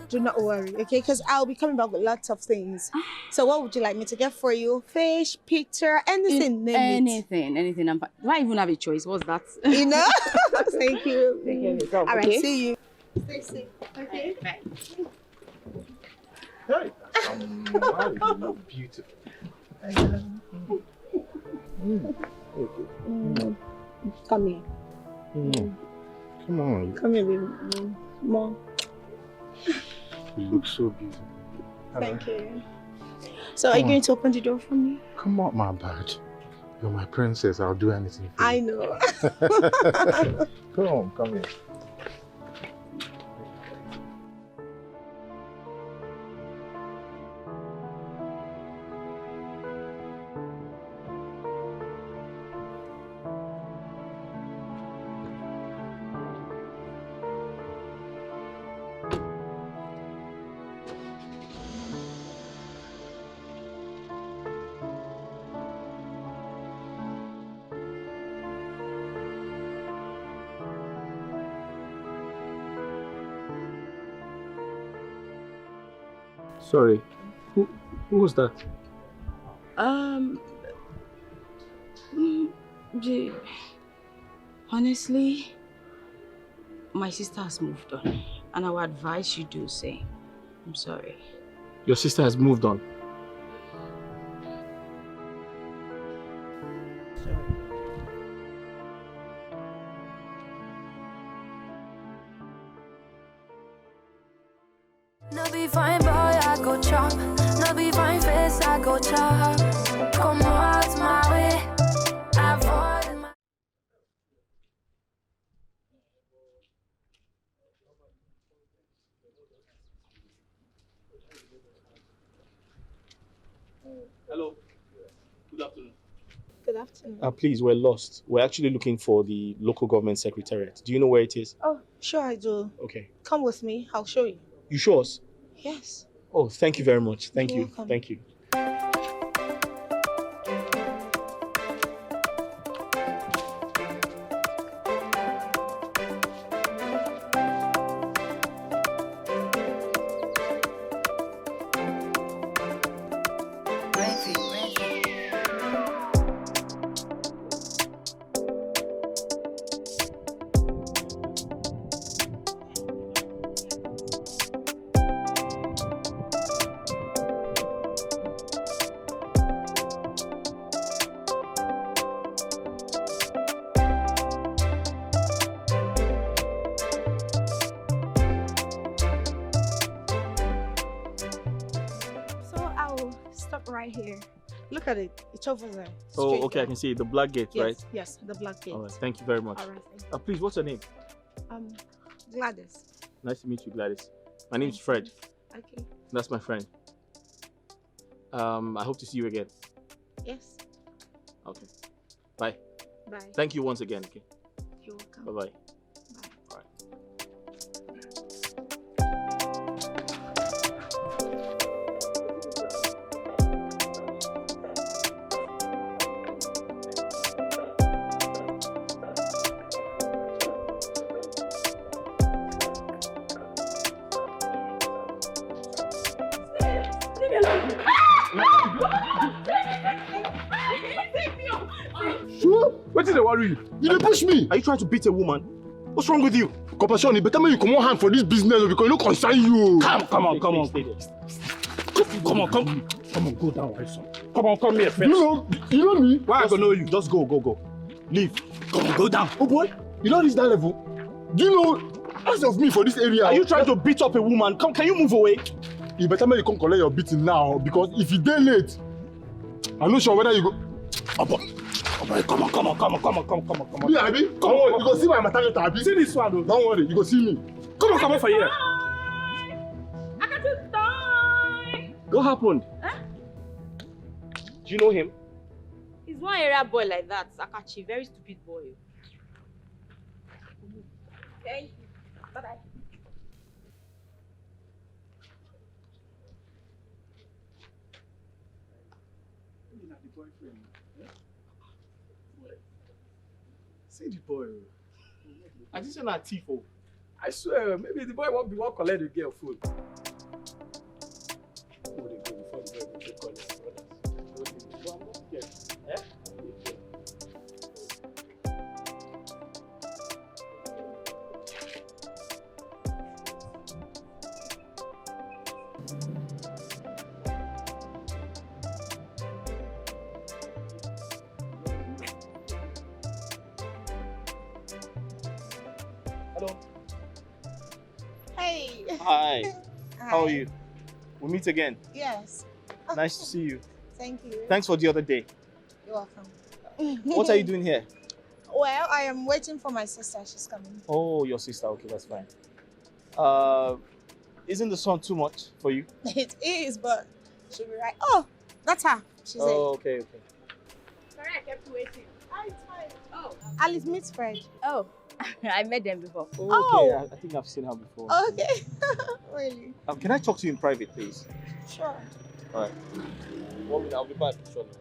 do not worry, okay? Because I'll be coming back with lots of things. So what would you like me to get for you? Fish, picture, anything, name it. Anything. Do I even have a choice? What's that? You know? Thank you. Take care of yourself, All right, okay? see you. Stay safe, okay? Bye. Hey, you look beautiful. Come here. Come on. Come here, baby. Mom. You look so beautiful. Thank you. So are you going to open the door for me? Come on, my bird. You're my princess. I'll do anything for you. I know. Come on, come here. Sorry, who was that? Honestly, my sister has moved on, and I would advise you do the same. I'm sorry. Your sister has moved on. No be fine boy, I go chop. No be fine face, I go chop. Come out my way. Avoid my... Hello. Good afternoon. Good afternoon. Please, we're lost. We're actually looking for the local government secretariat. Do you know where it is? Oh, sure I do. Okay. Come with me. I'll show you. You sure? Yes. Oh, thank you very much. Thank You're you. welcome. Thank you. Right here. Look at it. It's over there. Oh, Straight okay. there. I can see it. The black gate, Yes, right? yes, the black gate. All right. Thank you very much. All right. Thank you. Please, what's your name? Gladys. Nice to meet you, Gladys. My name's Fred. Okay. That's my friend. I hope to see you again. Yes. Okay. Bye. Bye. Thank you once again. Okay. You're welcome. Bye-bye. Bye. All right. What did they worry you? You dey push me. Are you trying to beat a woman? What's wrong with you? Compassion, better make you come on hand for this business because it no concern you. Come on. Come on, go down, my son. Come here first. You know me? Why I go know you? Just go. Leave. Come on, go down. Oh boy, you don't reach that level. Do you know as of me for this area? Are you trying to beat up a woman? Can you move away? You better make you come collect your beating now because if you dey late, I'm not sure whether you go. Oh boy, come on. Yeah, Abi, come on. You go see my maternity, Abi. See this one, though. Don't worry, you go see me. Come on for here. I got to die. What happened? Huh? Do you know him? He's one area boy like that, Sakachi, very stupid boy. Thank you. Bye-bye. See the boy. I just said not thief. I swear, maybe the boy won't be one collect the girl food. Hello. Hey. Hi. How are Hi. you? We meet again. Yes. Nice to see you. Thank you. Thanks for the other day. You're welcome. What are you doing here? Well, I am waiting for my sister. She's coming. Oh, your sister. Okay, that's fine. Isn't the sun too much for you? It is, but she'll be right. Oh, that's her. She's Oh, okay. Sorry, I kept you waiting. Hi, it's fine. Oh. Alice meets Fred. Oh, I met them before. Okay, Oh. I think I've seen her before. Okay. Really? Can I talk to you in private, please? Sure. All right. 1 minute, I'll be back shortly.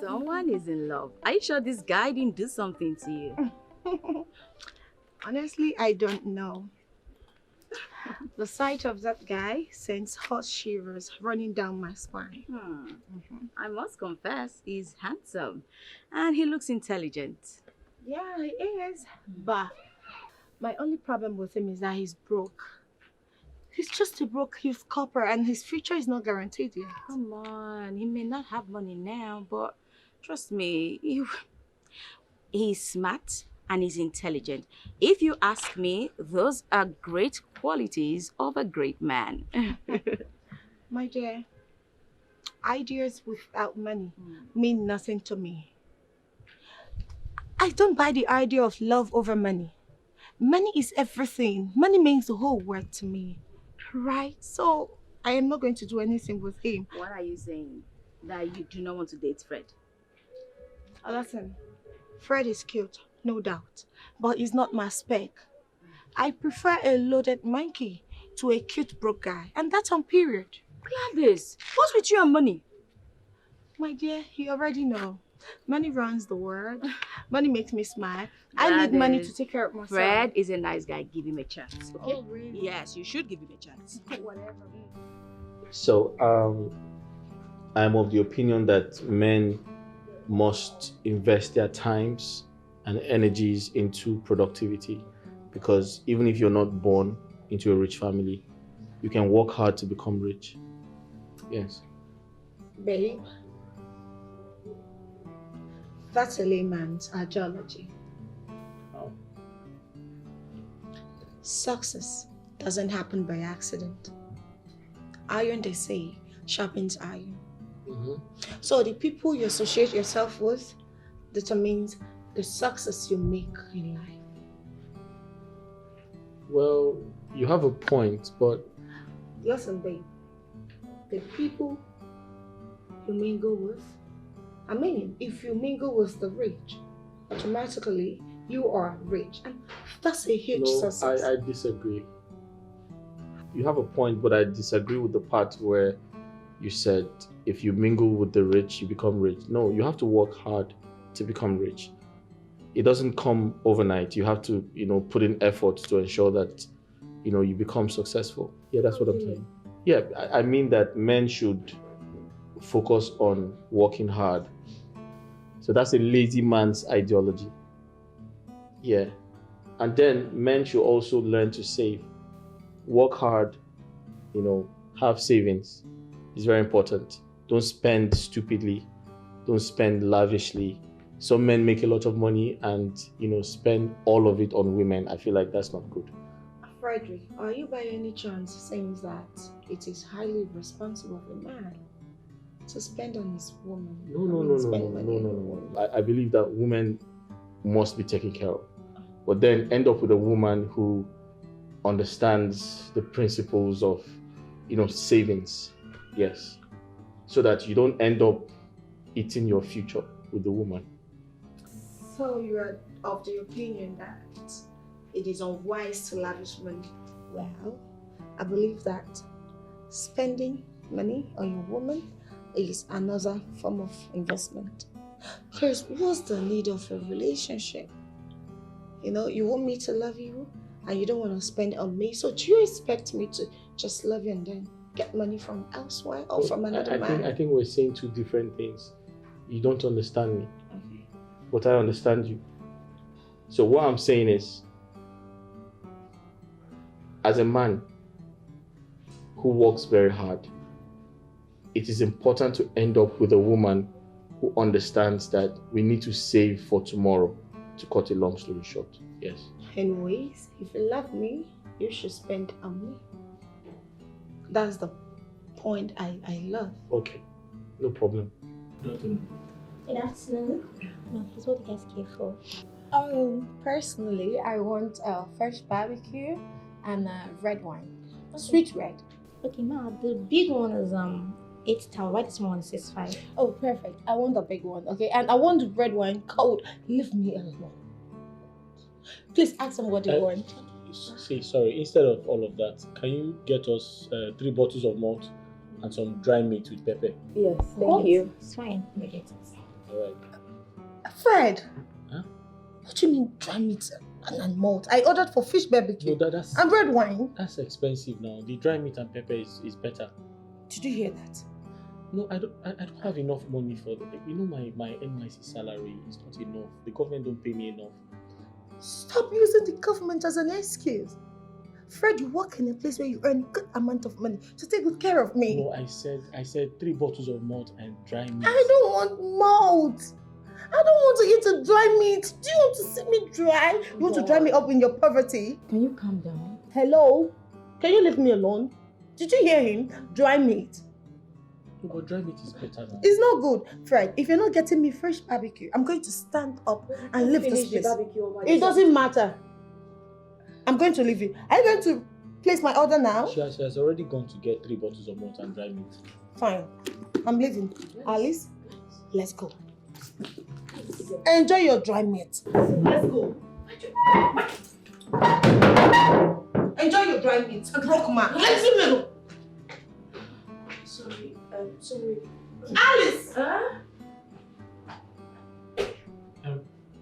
Someone is in love. Are you sure this guy didn't do something to you? Honestly, I don't know. The sight of that guy sends hot shivers running down my spine. I must confess, he's handsome and he looks intelligent. Yeah, he is. But my only problem with him is that he's broke. He's just a broke youth copper and his future is not guaranteed yet. Come on, he may not have money now, but trust me, he's smart and he's intelligent. If you ask me, those are great qualities of a great man. My dear, ideas without money mean nothing to me. I don't buy the idea of love over money. Money is everything. Money means the whole world to me. Right? So I am not going to do anything with him. What are you saying? That you do not want to date Fred? Listen, Fred is cute, no doubt, but he's not my spec. I prefer a loaded monkey to a cute broke guy, and that's on period. Gladys, what's with you and money? My dear, you already know. Money runs the world. Money makes me smile. I need money to take care of myself. Fred is a nice guy. Give him a chance, okay? Oh, really? Yes, you should give him a chance. Whatever. So, I'm of the opinion that men must invest their times and energies into productivity, because even if you're not born into a rich family, you can work hard to become rich. Yes. Babe, that's a layman's ideology. Oh. Success doesn't happen by accident. Iron, they say, sharpens iron. So the people you associate yourself with determines the success you make in life. Well, you have a point, but Listen, babe, the people you mingle with, I mean, if you mingle with the rich, automatically you are rich, and that's a huge success. I disagree. You have a point, but I disagree with the part where you said if you mingle with the rich, you become rich. No, you have to work hard to become rich. It doesn't come overnight. You have to, put in effort to ensure that, you become successful. Yeah, that's what I'm saying. Yeah, I mean that men should focus on working hard. So that's a lazy man's ideology. Yeah. And then men should also learn to save. Work hard, have savings. It's very important. Don't spend stupidly. Don't spend lavishly. some men make a lot of money and, spend all of it on women. I feel like that's not good. Frederick, are you by any chance saying that it is highly responsible of a man to spend on his woman? No. I believe that women must be taken care of. But then end up with a woman who understands the principles of, savings. Yes. So that you don't end up eating your future with the woman. So you are of the opinion that it is unwise to lavish money? Well, I believe that spending money on your woman is another form of investment. Because what's the need of a relationship? You want me to love you and you don't want to spend on me. So do you expect me to just love you and then get money from elsewhere or from another man? I think we're saying two different things. You don't understand me. Okay. But I understand you. So what I'm saying is, as a man who works very hard, it is important to end up with a woman who understands that we need to save for tomorrow, to cut a long story short. Yes. Anyways, if you love me, you should spend on me. That's the point I love. Okay, no problem. Good afternoon. No, please, what do you guys care for? Personally, I want fresh barbecue and red wine. Okay. Sweet red. Okay, ma, the big one is 8,000. Why the small one is 6,500? Oh, perfect. I want the big one, okay? And I want the red wine cold. Leave me alone. Please ask them what they want. Sorry, instead of all of that, can you get us 3 bottles of malt and some dry meat with pepper? Yes, thank you. It's fine. We get it. Alright. Fred! Huh? What do you mean dry meat and malt? I ordered for fish barbecue and red wine. That's expensive now. The dry meat and pepper is better. Did you hear that? No, I don't have enough money for the. My NYC salary is not enough. The government don't pay me enough. Stop using the government as an excuse. Fred, you work in a place where you earn a good amount of money, so take good care of me. No, I said 3 bottles of malt and dry meat. I don't want malt. I don't want to eat a dry meat. Do you want to see me dry? You want to dry me up in your poverty? Can you calm down? Hello? Can you leave me alone? Did you hear him? Dry meat. No, but dry meat is better now. It's not good. Fred, if you're not getting me fresh barbecue, I'm going to stand up and leave this place. It doesn't matter. I'm going to leave you. Are you going to place my order now? She has already gone to get 3 bottles of malt and dry meat. Fine. I'm leaving. Alice, let's go. Enjoy your dry meat. Let's go. Enjoy your dry meat. Broke man. Let's go. Sorry. Alice!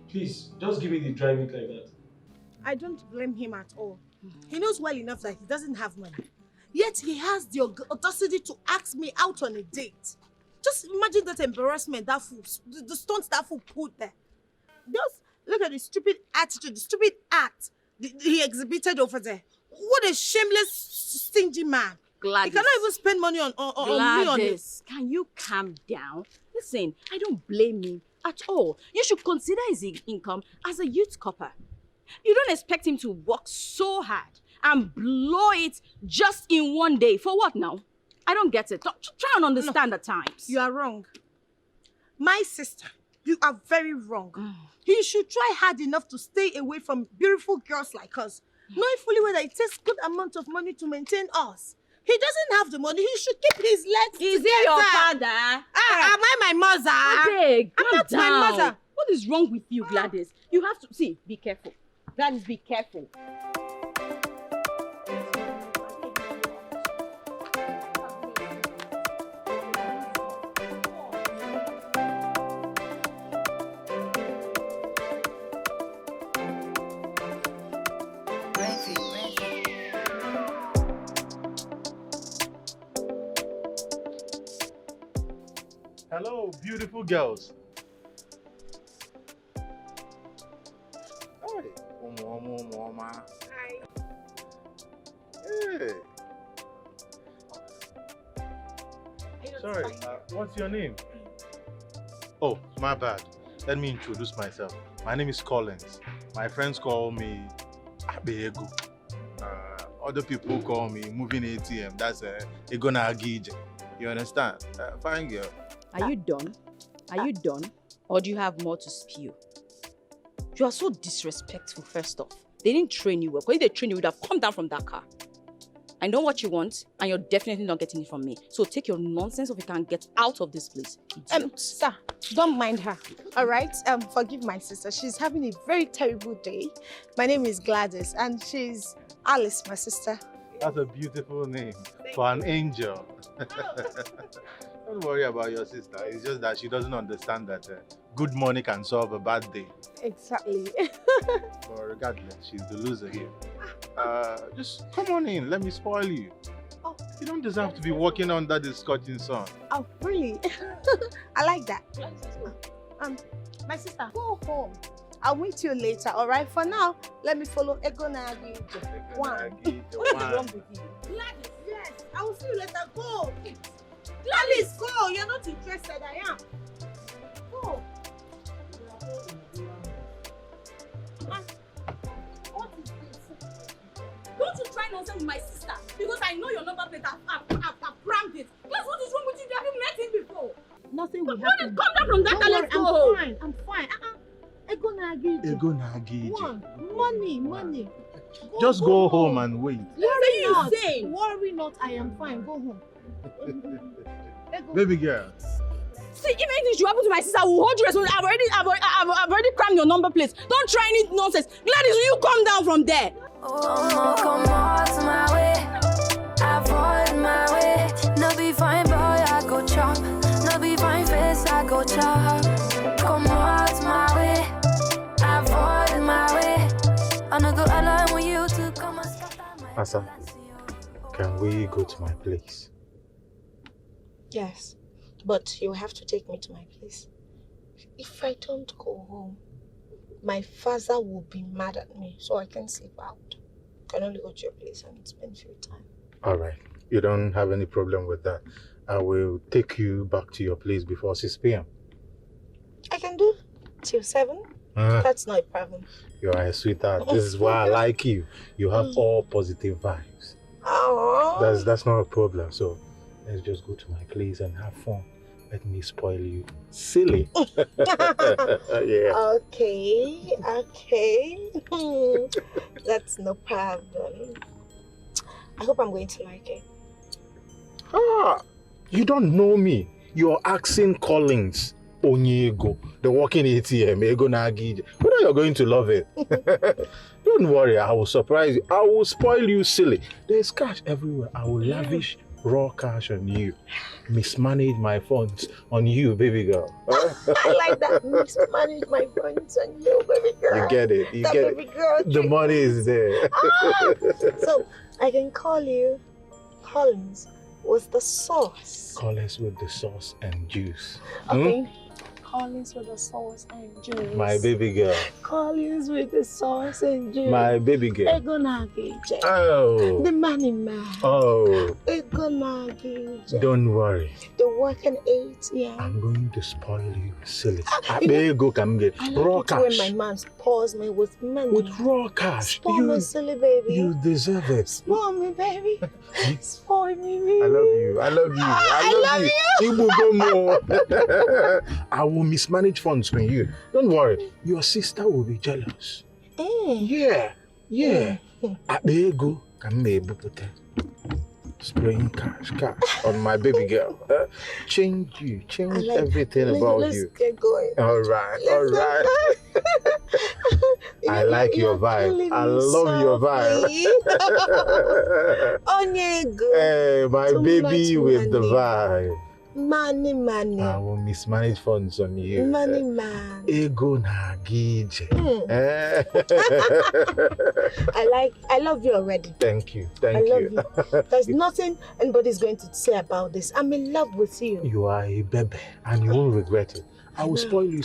Please, just give me the dry meat like that. I don't blame him at all. He knows well enough that he doesn't have money. Yet he has the audacity to ask me out on a date. Just imagine that embarrassment, that fool, the stunts that fool put there. Just look at the stupid attitude, the stupid act he exhibited over there. What a shameless, stingy man. Gladys. He cannot even spend money on me on this. Can you calm down? Listen, I don't blame him at all. You should consider his income as a youth copper. You don't expect him to work so hard and blow it just in one day. For what now? I don't get it. Try and understand at times. You are wrong. My sister, you are very wrong. He should try hard enough to stay away from beautiful girls like us, knowing fully well that it takes good amount of money to maintain us. He doesn't have the money. He should keep his legs together. Is he your father? Am I my mother? Okay, I'm not my mother. What is wrong with you, Gladys? You have to see. Be careful. Gladys, be careful. Hello, beautiful girls. Hi. Hi. Hey. Sorry, what's your name? Oh, my bad. let me introduce myself. My name is Collins. My friends call me Abego. Other people call me moving ATM. That's Ego na Agije. You understand? Fine girl. Are you done? Are you done? Or do you have more to spew? You are so disrespectful, first off. They didn't train you well. Because if they trained you, would have come down from that car. I know what you want, and you're definitely not getting it from me. So take your nonsense if you can get out of this place. Sir, don't mind her. All right? Forgive my sister. She's having a very terrible day. My name is Gladys, and she's Alice, my sister. That's a beautiful name for an angel. Don't worry about your sister. It's just that she doesn't understand that good money can solve a bad day. Exactly. But regardless, she's the loser here. Just come on in. Let me spoil you. Oh, you don't deserve to be walking under the scorching sun. Oh, really? I like that. My sister, go home. I'll meet you later, all right? For now, let me follow Ego Nagi. What is wrong with you? Gladys, yes. I will see you later. Go. Gladys, go. You're not interested. I am. Go. What is this? Don't you try nonsense with my sister. Because I know your number plate. I've crammed it. Gladys, what is wrong with you? Have you met him before? Nothing will happen. happen. Come down from that car. Let's go. I'm fine. Ego Nagi. Money. Just go home and wait. Worry not. I am fine. Go home. Baby girl. See, if anything should happen to my sister, I will hold you responsible. I've already crammed your number plate. Don't try any nonsense. Gladys, will you come down from there? Oh, come out my way. Avoid my way. No be fine, boy, I go chop. No be fine face, I go chop. Come out my way. Avoid my way. I no go allow you to come and scatter my Asa, can we go to my place? Yes, but you have to take me to my place. If I don't go home, my father will be mad at me, so I can sleep out. I can only go to your place and spend few time. All right. You don't have any problem with that. I will take you back to your place before 6 p.m. I can do till 7. That's not a problem. You are a sweetheart. This is why I like you. You have all positive vibes. Oh. That's not a problem. So let's just go to my place and have fun. Let me spoil you. Silly. Yeah. Okay. That's no problem. I hope I'm going to like it. You don't know me. You're asking Collins. Onyego, the walking ATM, Ego Nagi. Whether you're going to love it. Don't worry, I will surprise you. I will spoil you, silly. There's cash everywhere. I will lavish raw cash on you. Mismanage my funds on you, baby girl. I like that. Mismanage my funds on you, baby girl. You get it. You get baby it. Girl, the money is there. So I can call you Collins with the sauce. Collins with the sauce and juice. Okay. Collins with the sauce and juice. My baby girl. Collins with the sauce and juice. My baby girl. Ego Nagi. Oh. The money man. Oh. Ego Nagi. Don't worry. The working ATM. I'm going to spoil you, silly. Ego can get raw cash. When my man spoils me with money. With raw cash. Spoil me, silly baby. You deserve it. Spoil me, baby. Spoil me, baby. I love you. I love you. I love you. I will mismanage funds for you. Don't worry. Your sister will be jealous. Yeah. Ego can be spraying cash on my baby girl. Change everything about let's you. Let's get going. All right. I like your vibe. I love your vibe. Hey, my baby with the vibe. Money. I will mismanage funds on you. Money man. Ego Nagije. I love you already. Thank you. I love you. There's nothing anybody's going to say about this. I'm in love with you. You are a baby and you won't regret it. I will spoil you,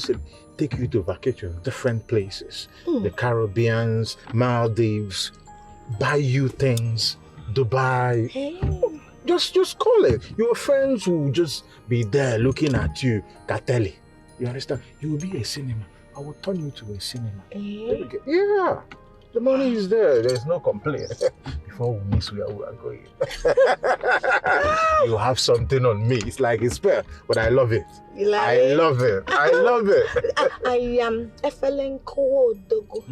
take you to vacation, different places. The Caribbeans, Maldives, buy you things, Dubai. Hey. Just call it. Your friends will just be there looking at you. Kateli. You understand? You will be a cinema. I will turn you to a cinema. Eh? Yeah. The money is there. There's no complaint. Before we miss where we are going. You have something on me. It's like a spell, but I love it. You like I love it. I love it. I am Efelenko Dogo.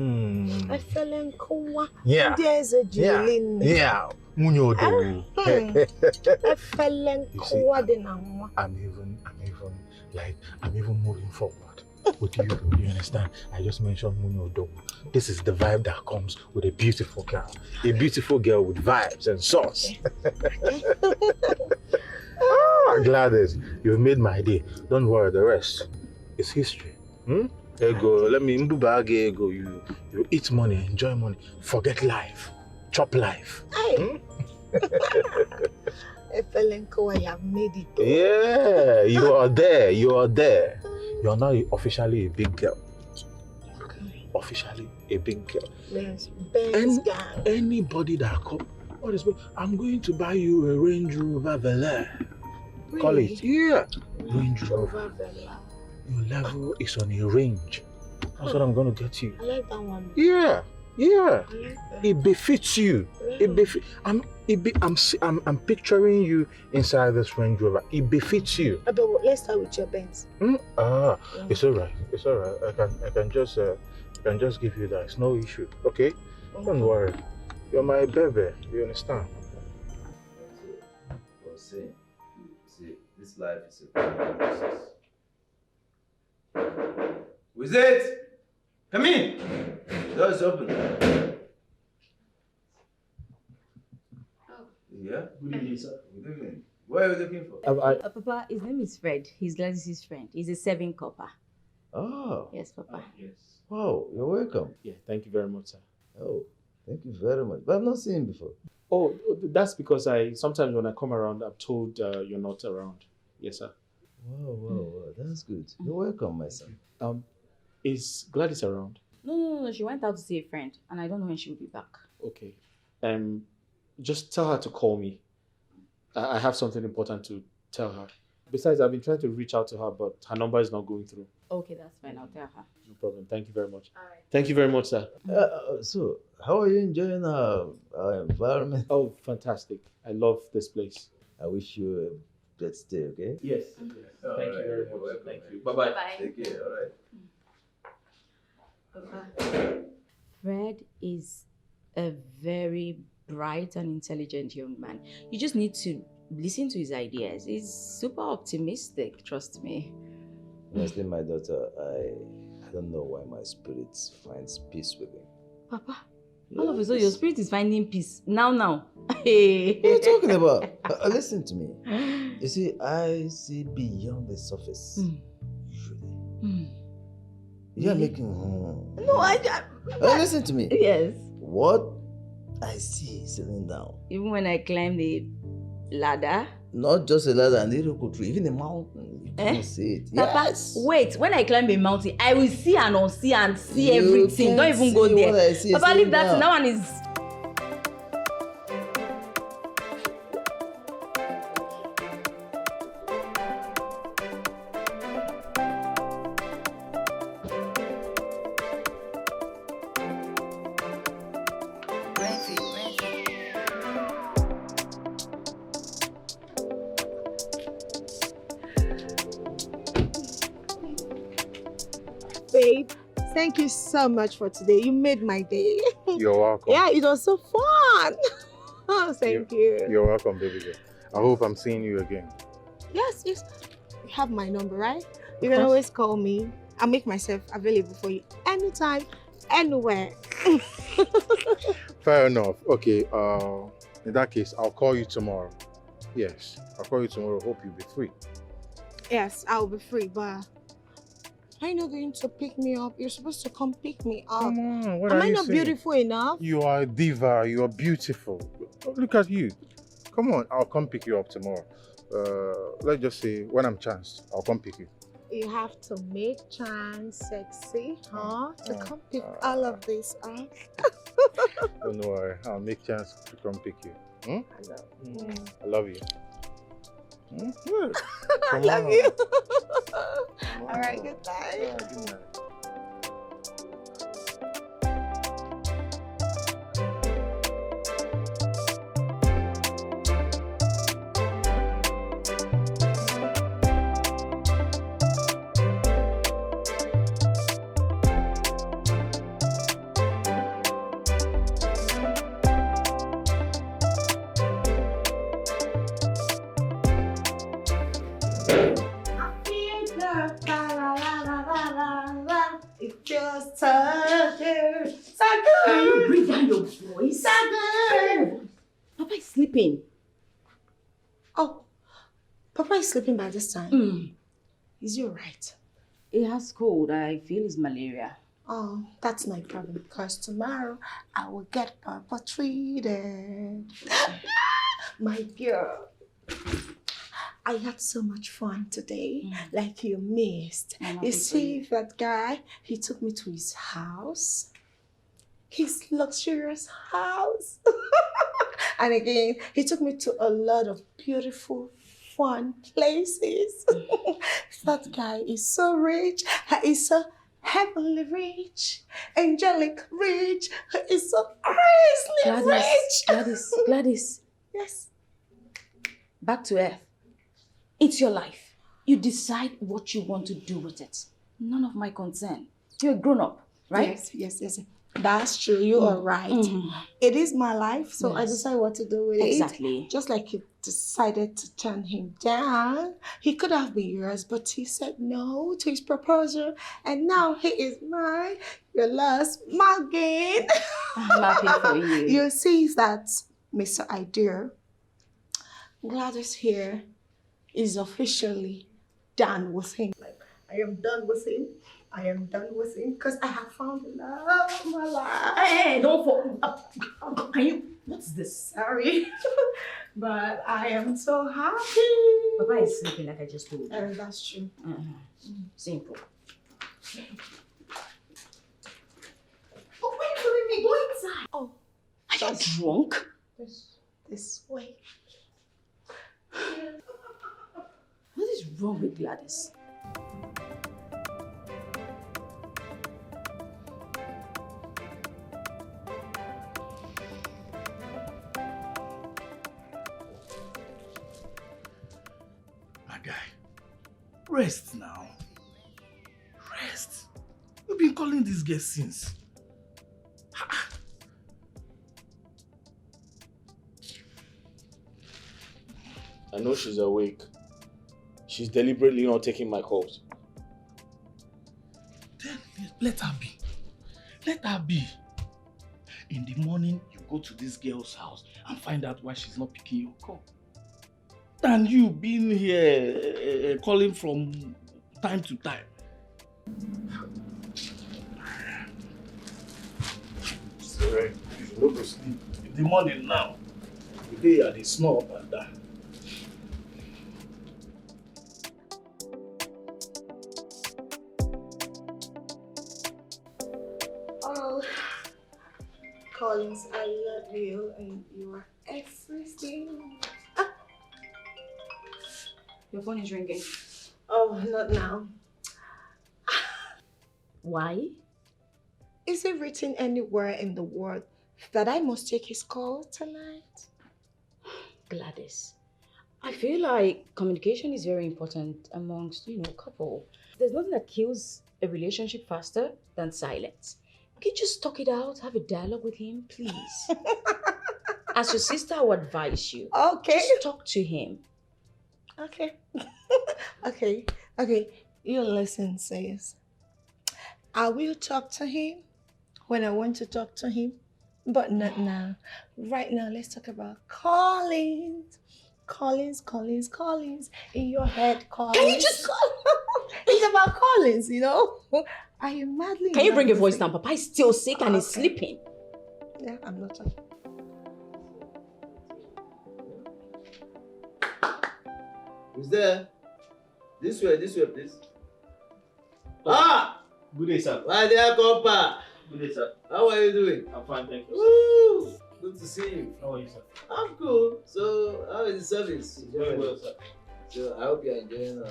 Efelenko. Yeah. There's a Jilin. Yeah. Munyo Dogo. Efelenko Denard. I'm even moving forward. With you understand? I just mentioned Munyo Dogo. This is the vibe that comes with a beautiful girl. A beautiful girl with vibes and sauce. Gladys, you've made my day. Don't worry, the rest is history. Ego, let me ego. You eat money, enjoy money, forget life, chop life. Efelenko, I have made it. Yeah, you are there. You are there. You are now officially a big girl. Officially a big girl. Yes, best gang. Anybody that come, I'm going to buy you a Range Rover Bel-Air. Really? Call it. Yeah. Range Rover. Your level is on a range. That's what I'm going to get you. I like that one. Yeah. Yeah. I like that. It befits you. Really? I'm picturing you inside this Range Rover. It befits you. But let's start with your Benz. It's alright. It's alright. I can just give you that. It's no issue. Okay? Don't worry. You're my baby. You understand? Well, see, this life is a process. Who is it? Come in. The door is open. Yeah? Good evening, sir. Good evening. What are you looking for? Papa, his name is Fred. He's Gladys' friend. He's a serving copper. Oh. Yes, Papa. Yes. Wow, you're welcome. Yeah, thank you very much, sir. Oh, thank you very much. But I've not seen him before. Oh, that's because sometimes when I come around, I'm told you're not around. Yes, sir. Wow, that's good. You're welcome, my son. Is Gladys around? No. She went out to see a friend, and I don't know when she'll be back. Okay. Just tell her to call me. I have something important to tell her. Besides, I've been trying to reach out to her, but her number is not going through. Okay, that's fine. I'll tell her. No problem. Thank you very much. All right. Thank you very much, sir. So, how are you enjoying our environment? Oh, fantastic. I love this place. I wish you a great stay, okay? Yes. Thank you very much. Thank you. Bye-bye. Bye. Take care, all right. Fred is a very bright and intelligent young man. You just need to listen to his ideas. He's super optimistic, trust me. Honestly, my daughter, I don't know why my spirit finds peace with him. Papa, all of a sudden your spirit is finding peace. Now. Hey. What are you talking about? Listen to me. You see, I see beyond the surface. Usually. You're making... No, listen to me. Yes. What I see sitting down. Even when I climb the ladder? Not just a ladder, and a tree, even a mountain. You can't see it. Papa, yes. Wait, when I climb a mountain, I will see and unsee and see everything. Don't even go there. Papa, leave that. That one is... Babe, thank you so much for today. You made my day. You're welcome. Yeah, it was so fun. Oh, thank you. You're welcome, baby girl. I hope I'm seeing you again. Yes. You have my number, right? You can always call me. I'll make myself available for you anytime, anywhere. Fair enough. Okay, in that case, I'll call you tomorrow. Yes, I'll call you tomorrow. Hope you'll be free. Yes, I'll be free, but are you not going to pick me up? You're supposed to come pick me up. Come on, what Am are I you not saying? beautiful enough? You are a diva. You are beautiful. Look at you. Come on, I'll come pick you up tomorrow. Let's just say when I'm chanced, I'll come pick you. You have to make Chan sexy, huh? To come pick all of this up. Don't worry, I'll make chance to come pick you. I know. I love you. Good. I love you. All right, good night. Yeah, good night. It feels so good. So good. Can you bring down your voice? So good. Papa is sleeping. Oh, Papa is sleeping by this time. Is he alright? He has cold. I feel it's malaria. Oh, that's my problem because tomorrow I will get Papa treated. My dear, I had so much fun today, like you missed. You see that guy, he took me to his house, his luxurious house. And again, he took me to a lot of beautiful, fun places. That guy is so rich, he is so heavenly rich, angelic rich, he is so crazily rich. Gladys. Yes. Back to earth. It's your life. You decide what you want to do with it. None of my concern. You're a grown-up, right? Yes. That's true. You are right. It is my life, so I decide what to do with it. Exactly. Just like you decided to turn him down. He could have been yours, but he said no to his proposal, and now he is mine. Your last mugging. I'm happy for you. You see that, Mr. Idea, Gladys here is officially done with him. Like, I am done with him. I am done with him because I have found the love of my life. Hey, don't fall. Can you? What's this? Sorry. But I am so happy. Papa is sleeping like I just told you. That's true. Simple. Oh, wait for me. Go inside. Oh, are you drunk? This way. What is wrong with Gladys? My guy, rest now. Rest. You've been calling this girl since. I know she's awake. She's deliberately not taking my calls. Then let her be. Let her be. In the morning, you go to this girl's house and find out why she's not picking your call. Than you being here calling from time to time. Sorry, you should not go sleep. In the morning now, today are the snow up and down. Collins, I love you and you are everything. Your phone is ringing. Oh, not now. Why? Is it written anywhere in the world that I must take his call tonight? Gladys, I feel like communication is very important amongst, a couple. There's nothing that kills a relationship faster than silence. Can you just talk it out, have a dialogue with him, please? As your sister, I would advise you. Okay. Just talk to him. Okay. Okay. You listen, sis. I will talk to him when I want to talk to him, but not now. Right now, let's talk about Collins. Collins. In your head, Collins. Can you just... It's about Collins, I am madly... Can you bring your voice down? Papa is still sick and is sleeping. Yeah, I'm not talking. Who's there? This way, please. Good day, sir. My dear Compa. Good day, sir. How are you doing? I'm fine, thank you, Woo! Good to see you. How are you, sir? I'm cool. So, how is the service? Very well, sir. So I hope you're enjoying.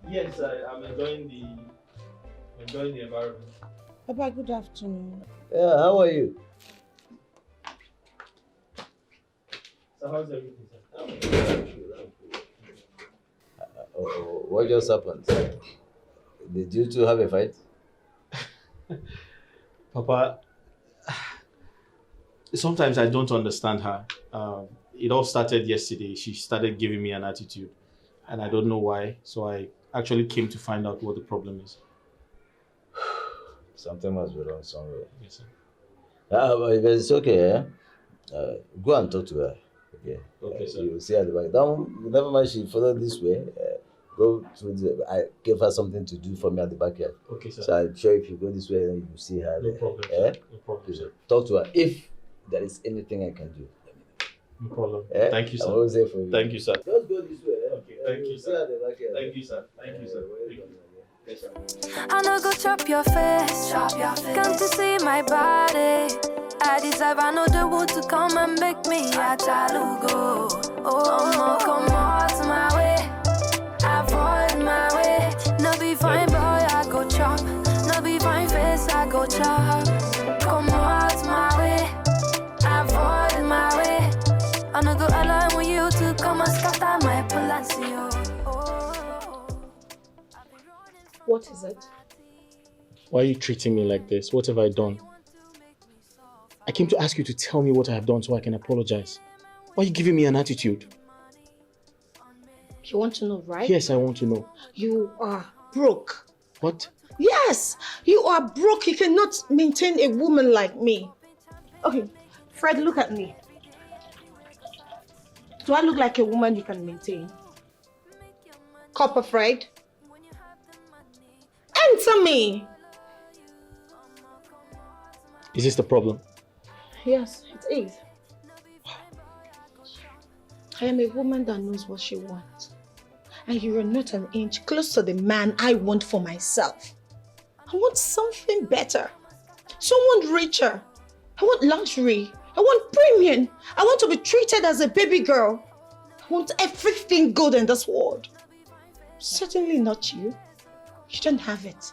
Yes, I'm enjoying the environment. Papa, good afternoon. Yeah, how are you? So how's everything, sir? What just happened? Did you two have a fight? Papa, sometimes I don't understand her. It all started yesterday. She started giving me an attitude, and I don't know why. So I actually came to find out what the problem is. Something must be wrong somewhere. Yes, sir. But it's okay. Go and talk to her. Okay. Okay, sir. You will see her at the back. Never mind. She followed this way. Go through I gave her something to do for me at the backyard. Okay, sir. So I'm sure if you go this way, then you see her. No problem. Eh? No problem, sir. Talk to her. If there is anything I can do, let me know. No problem. Eh? Thank you, sir. I'm always there for you. Thank you, sir. Just go this way. Okay, thank you, See her sir. at the backyard. Thank you, sir. Thank you, sir. Yes, sir. I know go chop your face. Come to see my body. I deserve another to come and make me a chalugo. Oh, come out my way. Avoid my way. No be fine boy, I go chop. No be fine face, I go chop. Come out my way. Avoid my way. I no go allow you to come and scatter my palacio. What is it? Why are you treating me like this? What have I done? I came to ask you to tell me what I have done so I can apologize. Why are you giving me an attitude? You want to know, right? Yes, I want to know. You are broke. What? Yes, you are broke. You cannot maintain a woman like me. Okay, Fred, look at me. Do I look like a woman you can maintain? Copper Fred? Answer me. Is this the problem? Yes, it is. I am a woman that knows what she wants. And you are not an inch close to the man I want for myself. I want something better. Someone richer. I want luxury. I want premium. I want to be treated as a baby girl. I want everything good in this world. Certainly not you. You don't have it.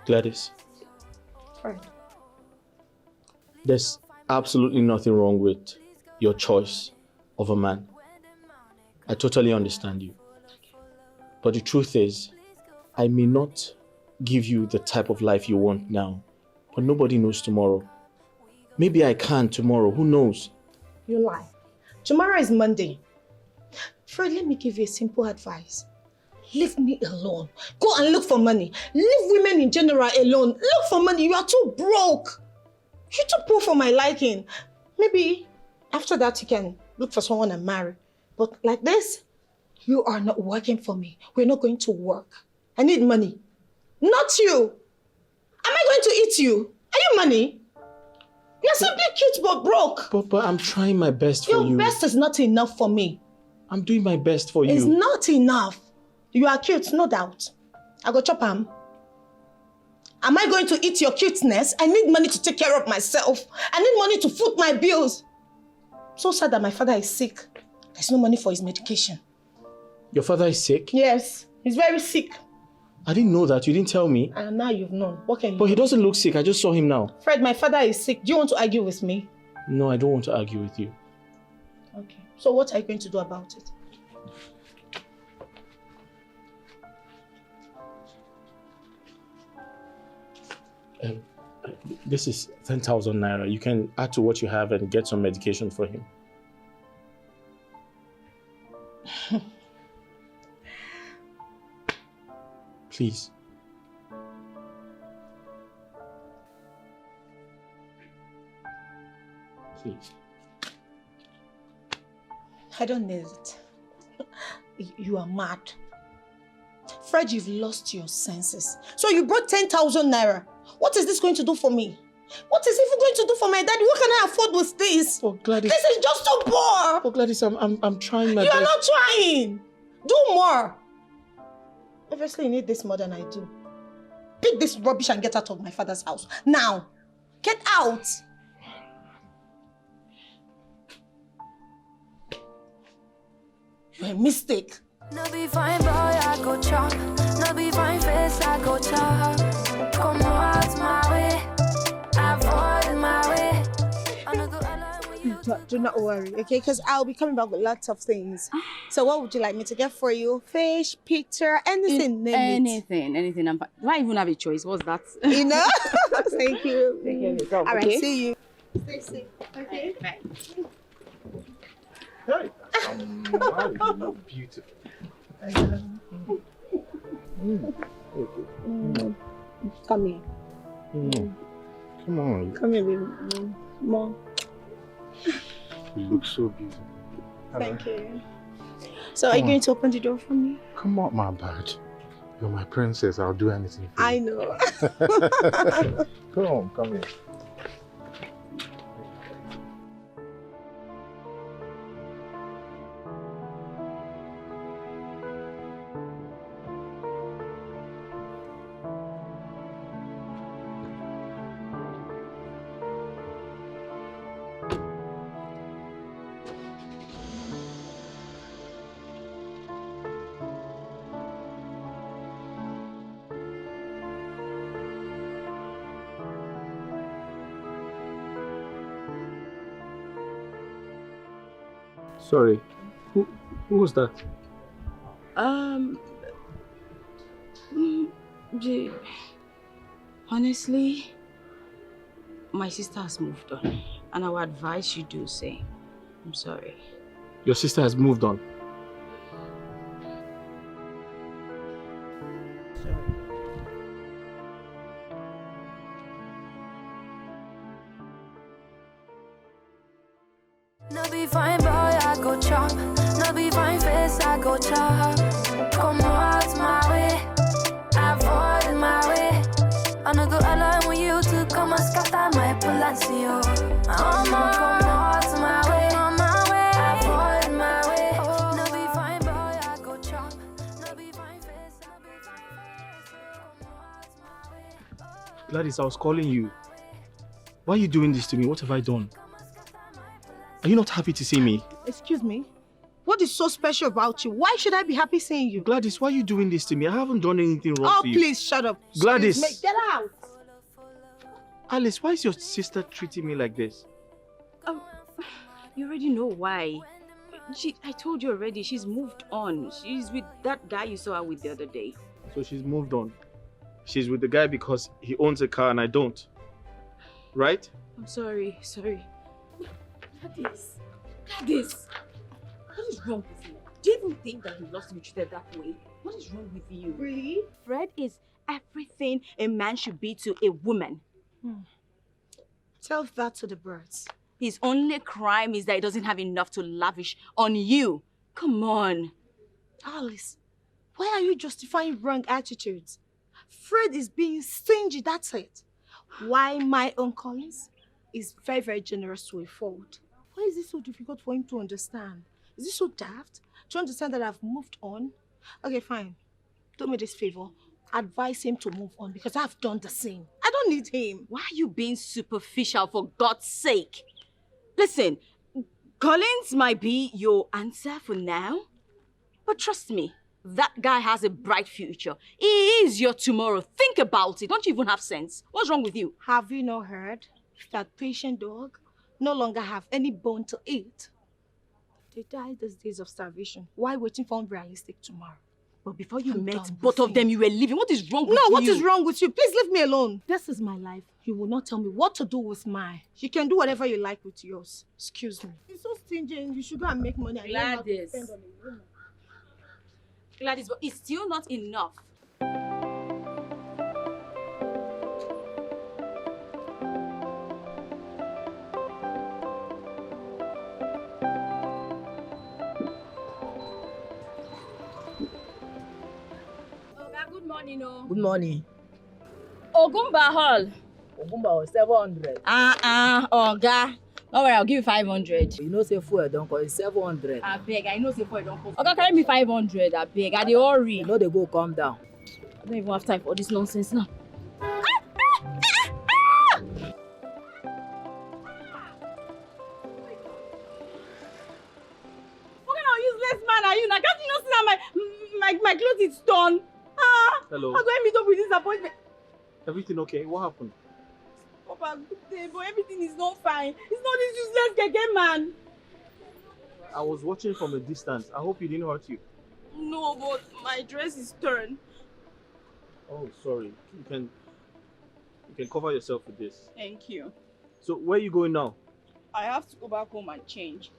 Gladys, Fred. there's absolutely nothing wrong with your choice of a man. I totally understand you. But the truth is, I may not give you the type of life you want now, but nobody knows tomorrow. Maybe I can tomorrow, who knows? You lie. Tomorrow is Monday. Fred, let me give you a simple advice. Leave me alone. Go and look for money. Leave women in general alone. Look for money. You are too broke. You're too poor for my liking. Maybe after that you can look for someone and marry. But like this, you are not working for me. We're not going to work. I need money. Not you. Am I going to eat you? Are you money? You're simply cute but broke. But I'm trying my best for you. Your best is not enough for me. I'm doing my best for you. It's not enough. You are cute, no doubt. I go chop am. Am I going to eat your cuteness? I need money to take care of myself. I need money to foot my bills. So sad that my father is sick. There's no money for his medication. Your father is sick? Yes, he's very sick. I didn't know that. You didn't tell me. And now you've known. What can you But do? he doesn't look sick. I just saw him now. Fred, my father is sick. Do you want to argue with me? No, I don't want to argue with you. Okay. So what are you going to do about it? This is 10,000 naira. You can add to what you have and get some medication for him. Please. Please. I don't need it. You are mad. Fred, you've lost your senses. So you brought 10,000 naira. What is this going to do for me? What is it even going to do for my daddy? What can I afford with this? Oh, Gladys. This is just too poor. Oh, Gladys, I'm trying my best. You are not trying. Do more. Obviously, you need this more than I do. Pick this rubbish and get out of my father's house. Now. Get out. You're a mistake. No be fine boy, I go chop. No be fine face, I go chop. Come out my way, avoid my way. Do not worry, okay? Because I'll be coming back with lots of things. So what would you like me to get for you? Fish, picture, anything, name it. Anything. Do I even have a choice? What's that? You know? Thank you. Take care of yourself, All right, okay? see you. Stay safe, okay? Bye. Hey, you look beautiful. Come here. Come on. Come here, baby. Mom. You look so beautiful. Thank you. So are you going to open the door for me? Come on, my bird. You're my princess. I'll do anything for you. I know. Come here. Sorry, who was that? Honestly, my sister has moved on, and I would advise you do same. I'm sorry. Your sister has moved on. No be fine boy, I go chop. No be fine face, I go chop. Come out my way, avoid my way. I no go allow you to come and scatter my palacio. Come out my way, avoid my way. No be fine boy, I go chop. No be fine face, I go chop. Gladys, I was calling you. Why are you doing this to me? What have I done? Are you not happy to see me? Excuse me? What is so special about you? Why should I be happy seeing you? Gladys, why are you doing this to me? I haven't done anything wrong to you. Oh, please, shut up. Gladys. Excuse me, get out. Alice, why is your sister treating me like this? You already know why. I told you already, she's moved on. She's with that guy you saw her with the other day. So she's moved on. She's with the guy because he owns a car and I don't. Right? I'm sorry. Gladys, what is wrong with you? Do you even think that he loves to be treated that way? What is wrong with you? Really? Fred is everything a man should be to a woman. Tell that to the birds. His only crime is that he doesn't have enough to lavish on you. Come on. Alice, why are you justifying wrong attitudes? Fred is being stingy, that's it. Why my own Collins is very, very generous to a fault. Why is it so difficult for him to understand? Is it so daft to understand that I've moved on? Okay, fine. Do me this favor. Advise him to move on because I've done the same. I don't need him. Why are you being superficial, for God's sake? Listen, Collins might be your answer for now, but trust me, that guy has a bright future. He is your tomorrow. Think about it. Don't you even have sense? What's wrong with you? Have you not heard that patient dog no longer have any bone to eat? They died these days of starvation. Why waiting for unrealistic tomorrow? But before you met both of them, you were living. What is wrong with you? No, what is wrong with you? Please leave me alone. This is my life. You will not tell me what to do with mine. You can do whatever you like with yours. Excuse me. You're so stingy and you should go and make money. Gladys. Gladys, but it's still not enough. Good morning, no. Good morning. Ogumba Hall. Ogumba was 700. Oga. No worry, I'll give you 500. You know, say fuel don't cost 700. I beg, I know say fuel don't cost. Oga, carry me 500. I beg, I dey hurry. You know they go calm down. I don't even have time for this nonsense now. What kind of useless man are you now? Hello. How do I meet up with this appointment? Everything okay? What happened? Papa, good day, but everything is not fine. It's not this useless Dikeh man. I was watching from a distance. I hope he didn't hurt you. No, but my dress is torn. Oh, sorry. You can cover yourself with this. Thank you. So where are you going now? I have to go back home and change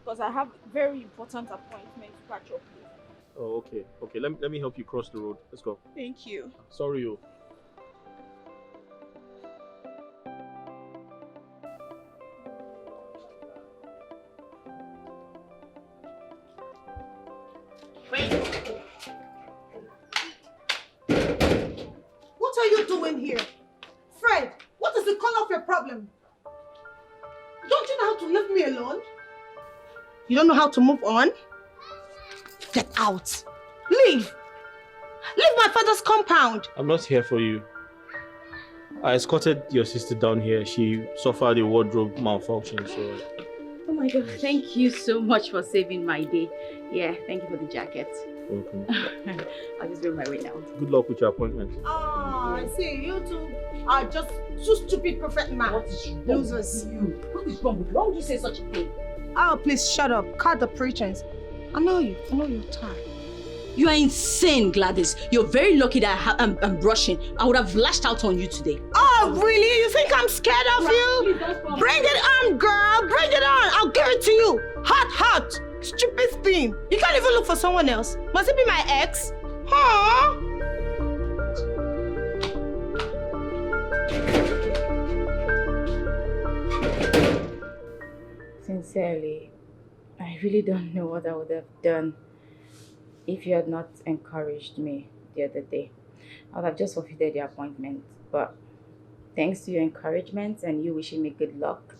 because I have a very important appointment to catch up with. Oh, okay. Okay, let me help you cross the road. Let's go. Thank you. Sorry, yo. What are you doing here? Fred, what is the color of your problem? Don't you know how to leave me alone? You don't know how to move on? Get out. Leave. Leave my father's compound. I'm not here for you. I escorted your sister down here. She suffered a wardrobe malfunction, so... Oh my God, thank you so much for saving my day. Yeah, thank you for the jacket. Welcome. I'll just go my way now. Good luck with your appointment. Oh, I see. You two are just two stupid prophet man. What is wrong Losers. with you? What is wrong with you? Why would you say such a thing? Oh, please shut up. Cut the pretense. I know you. I know you're tired. You are insane, Gladys. You're very lucky that I'm brushing. I would have lashed out on you today. Oh, really? You think I'm scared of you? Bring it on, girl. Bring it on. I'll give it to you. Hot, hot. Stupid thing. You can't even look for someone else. Must it be my ex? Huh? Sincerely, I really don't know what I would have done if you had not encouraged me the other day. I would have just forfeited the appointment. But thanks to your encouragement and you wishing me good luck,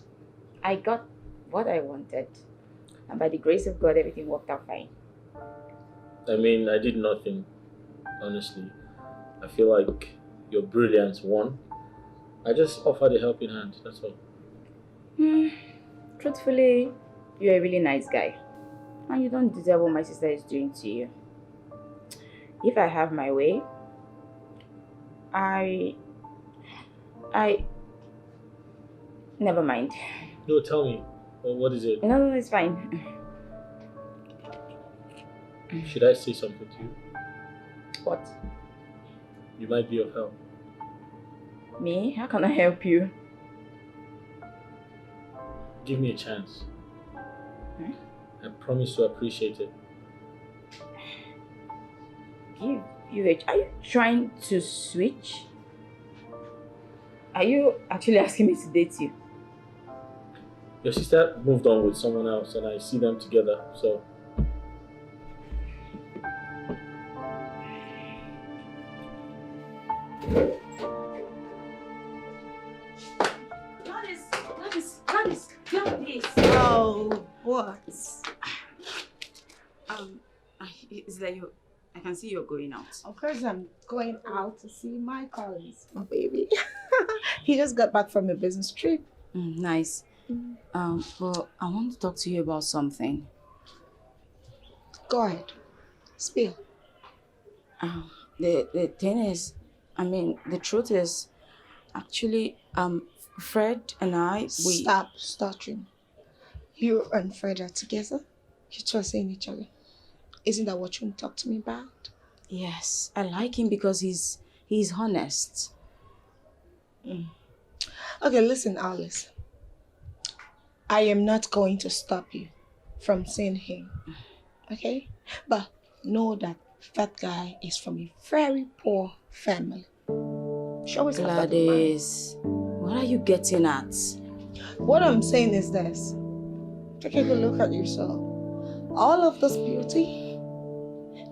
I got what I wanted. And by the grace of God, everything worked out fine. I mean, I did nothing, honestly. I feel like your brilliance won. I just offered a helping hand, that's all. Truthfully, you're a really nice guy. And you don't deserve what my sister is doing to you. If I have my way, never mind. No, tell me. What is it? No, it's fine. Should I say something to you? What? You might be of help. Me? How can I help you? Give me a chance. I promise to appreciate it. Give you a... Are you trying to switch? Are you actually asking me to date you? Your sister moved on with someone else and I see them together, so... Gladys. Oh, what? Is that you? I can see you're going out. Of course I'm going out to see my colleagues, my baby. He just got back from a business trip. Nice. But I want to talk to you about something. Go ahead. Spill. The thing is, the truth is, actually, Fred and I, Stop stuttering. You and Fred are together? You two are seeing each other. Isn't that what you want to talk to me about? Yes, I like him because he's honest. Okay, listen, Alice. I am not going to stop you from seeing him. Okay? But know that guy is from a very poor family. Gladys, what are you getting at? What I'm saying is this. Take a good look at yourself. All of this beauty,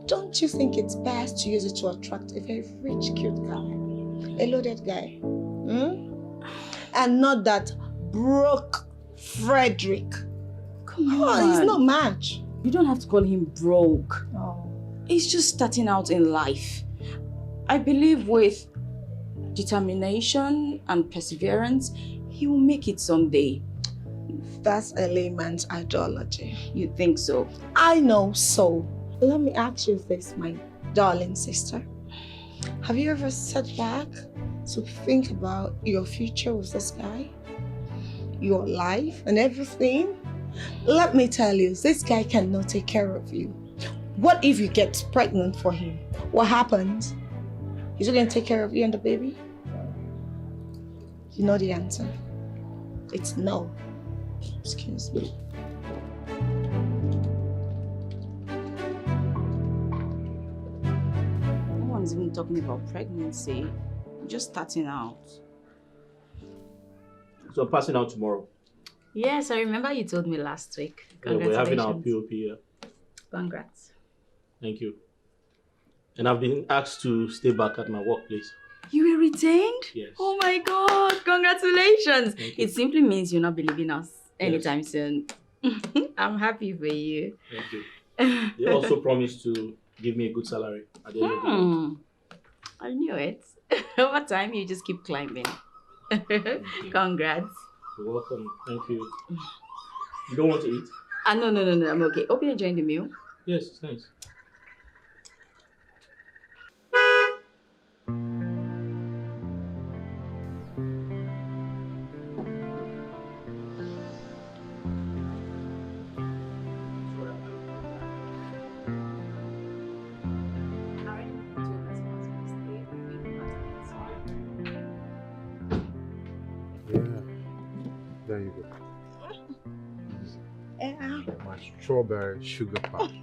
don't you think it's best to use it to attract a very rich, cute guy? A loaded guy. And not that broke Frederick. Come on. He's no match. You don't have to call him broke. Oh. He's just starting out in life. I believe with determination and perseverance, he will make it someday. That's a layman's ideology. You think so? I know so. Let me ask you this, my darling sister. Have you ever sat back to think about your future with this guy? Your life and everything? Let me tell you, this guy cannot take care of you. What if you get pregnant for him? What happens? Is he going to take care of you and the baby? You know the answer. It's no. Excuse me. No one's even talking about pregnancy. I'm just starting out. So I'm passing out tomorrow. Yes, I remember you told me last week. Yeah, we're having our POP here. Congrats. Thank you. And I've been asked to stay back at my workplace. You were retained? Yes. Oh my God, congratulations. It simply means you'll not be leaving us anytime soon. I'm happy for you. Thank you. They also promised to give me a good salary at the end of the month. I knew it. Over time, you just keep climbing. Congrats. You're welcome. Thank you. You don't want to eat? No, I'm okay. Hope you're enjoying the meal. Yes, it's nice. There you go. Yeah. My strawberry sugar pie.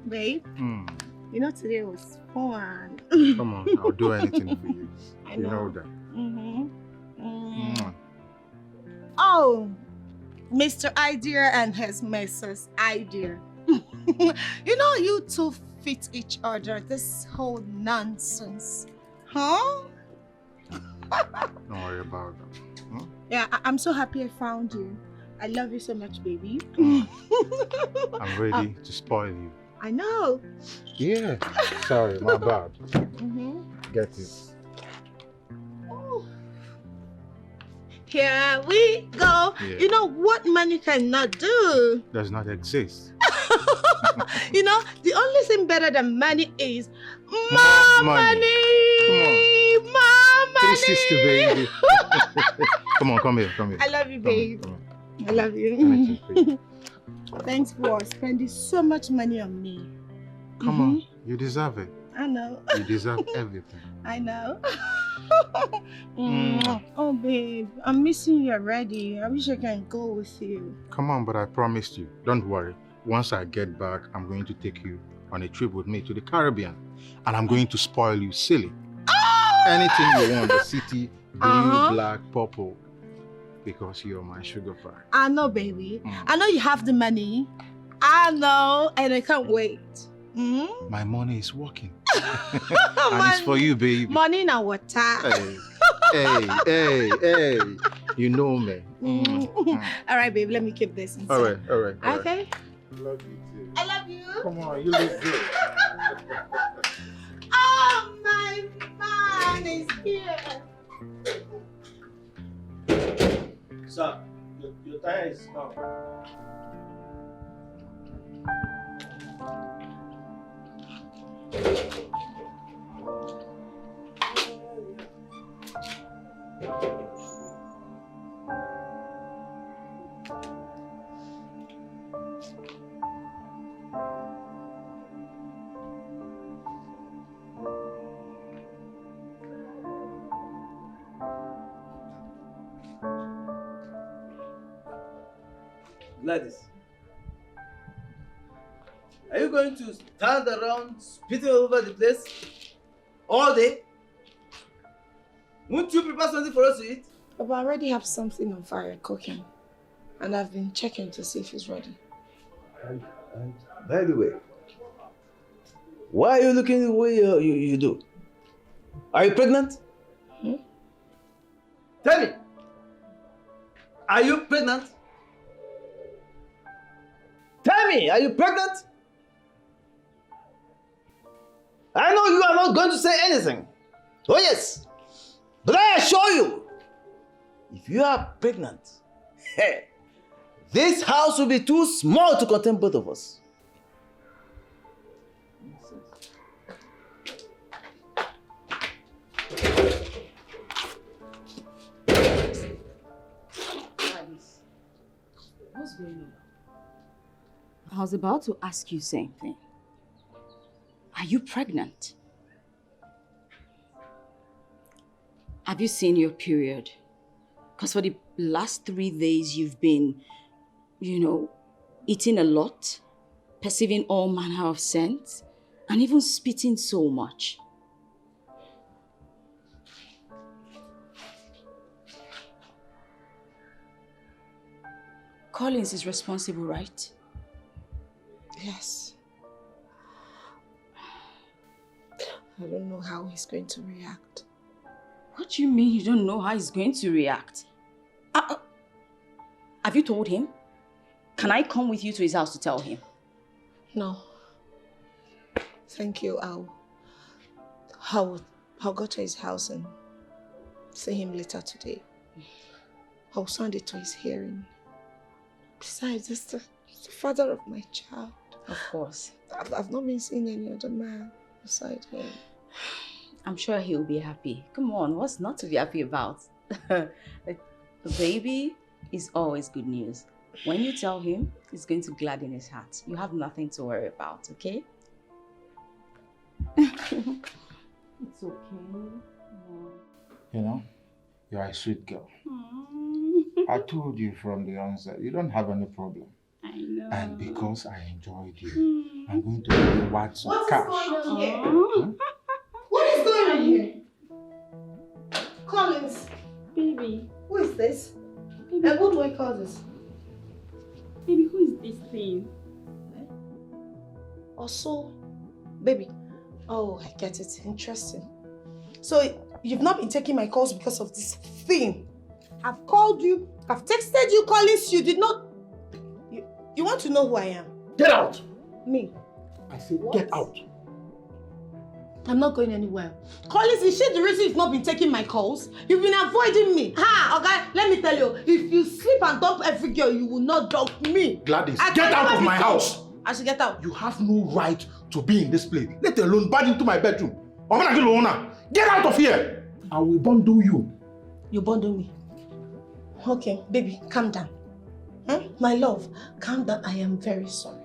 Babe, you know today was fun. Come on, I'll do anything for you. I You know. know that. Oh, Mr. Idea and his Mrs. Idea. You know you two fit each other, this whole nonsense. Huh? Don't worry about that. Yeah, I'm so happy I found you. I love you so much, baby. I'm ready to spoil you. I know. Yeah. Sorry, my bad. Get it. Oh. Here we go. Yeah. You know what money cannot do? Does not exist. You know, the only thing better than money is more money. Come on. More money. 360, baby. Come on, come here. I love you, babe. Come I love you. Anything for you. Thanks for spending so much money on me. Come on, you deserve it. I know. You deserve everything. I know. Oh, babe, I'm missing you already. I wish I can go with you. Come on, but I promised you. Don't worry. Once I get back, I'm going to take you on a trip with me to the Caribbean. And I'm going to spoil you silly. Anything you want, the city, blue, black, purple. Because you're my sugar pie. I know, baby. I know you have the money. I know, and I can't wait. My money is working. And it's for you, baby. Money in water. Hey. You know me. All right, babe, let me keep this inside. All right. Okay? Love you too. I love you. Come on, you look good. Oh, my man is here. Sir, your tire is down. Gladys, are you going to stand around spitting over the place all day? Won't you prepare something for us to eat? But I already have something on fire cooking. And I've been checking to see if it's ready. And by the way, why are you looking the way you do? Are you pregnant? Tell me, are you pregnant? Tell me, are you pregnant? I know you are not going to say anything. Oh yes, but I assure you, if you are pregnant, this house will be too small to contain both of us. I was about to ask you same thing. Are you pregnant? Have you seen your period? Because for the last 3 days you've been, eating a lot, perceiving all manner of scents, and even spitting so much. Collins is responsible, right? Yes. I don't know how he's going to react. What do you mean you don't know how he's going to react? Have you told him? Can I come with you to his house to tell him? No. Thank you. I'll go to his house and see him later today. I'll send it to his hearing. Besides, it's the father of my child. Of course. I've not been seeing any other man beside him. I'm sure he'll be happy. Come on, what's not to be happy about? The baby is always good news. When you tell him, it's going to gladden his heart. You have nothing to worry about, okay? It's okay. You know, you're a sweet girl. I told you from the onset, you don't have any problem. I know. And because I enjoyed you, I'm going to give you what's cash. What's going on here? What is going on here? Collins. Baby. Who is this? Baby. And what do I call this? Baby, who is this thing? Also, baby. Oh, I get it. Interesting. So, you've not been taking my calls because of this thing. I've called you. I've texted you, Collins. You did not... You want to know who I am? Get out! Me? I said get out. I'm not going anywhere. Collins, is she the reason you've not been taking my calls? You've been avoiding me. Okay, let me tell you. If you sleep and dump every girl, you will not dump me. Gladys, get out of my house! I should get out. You have no right to be in this place, let alone bad into my bedroom. Get out of here! I will bundle you. You bundle me? Okay, baby, calm down. My love, calm down. I am very sorry.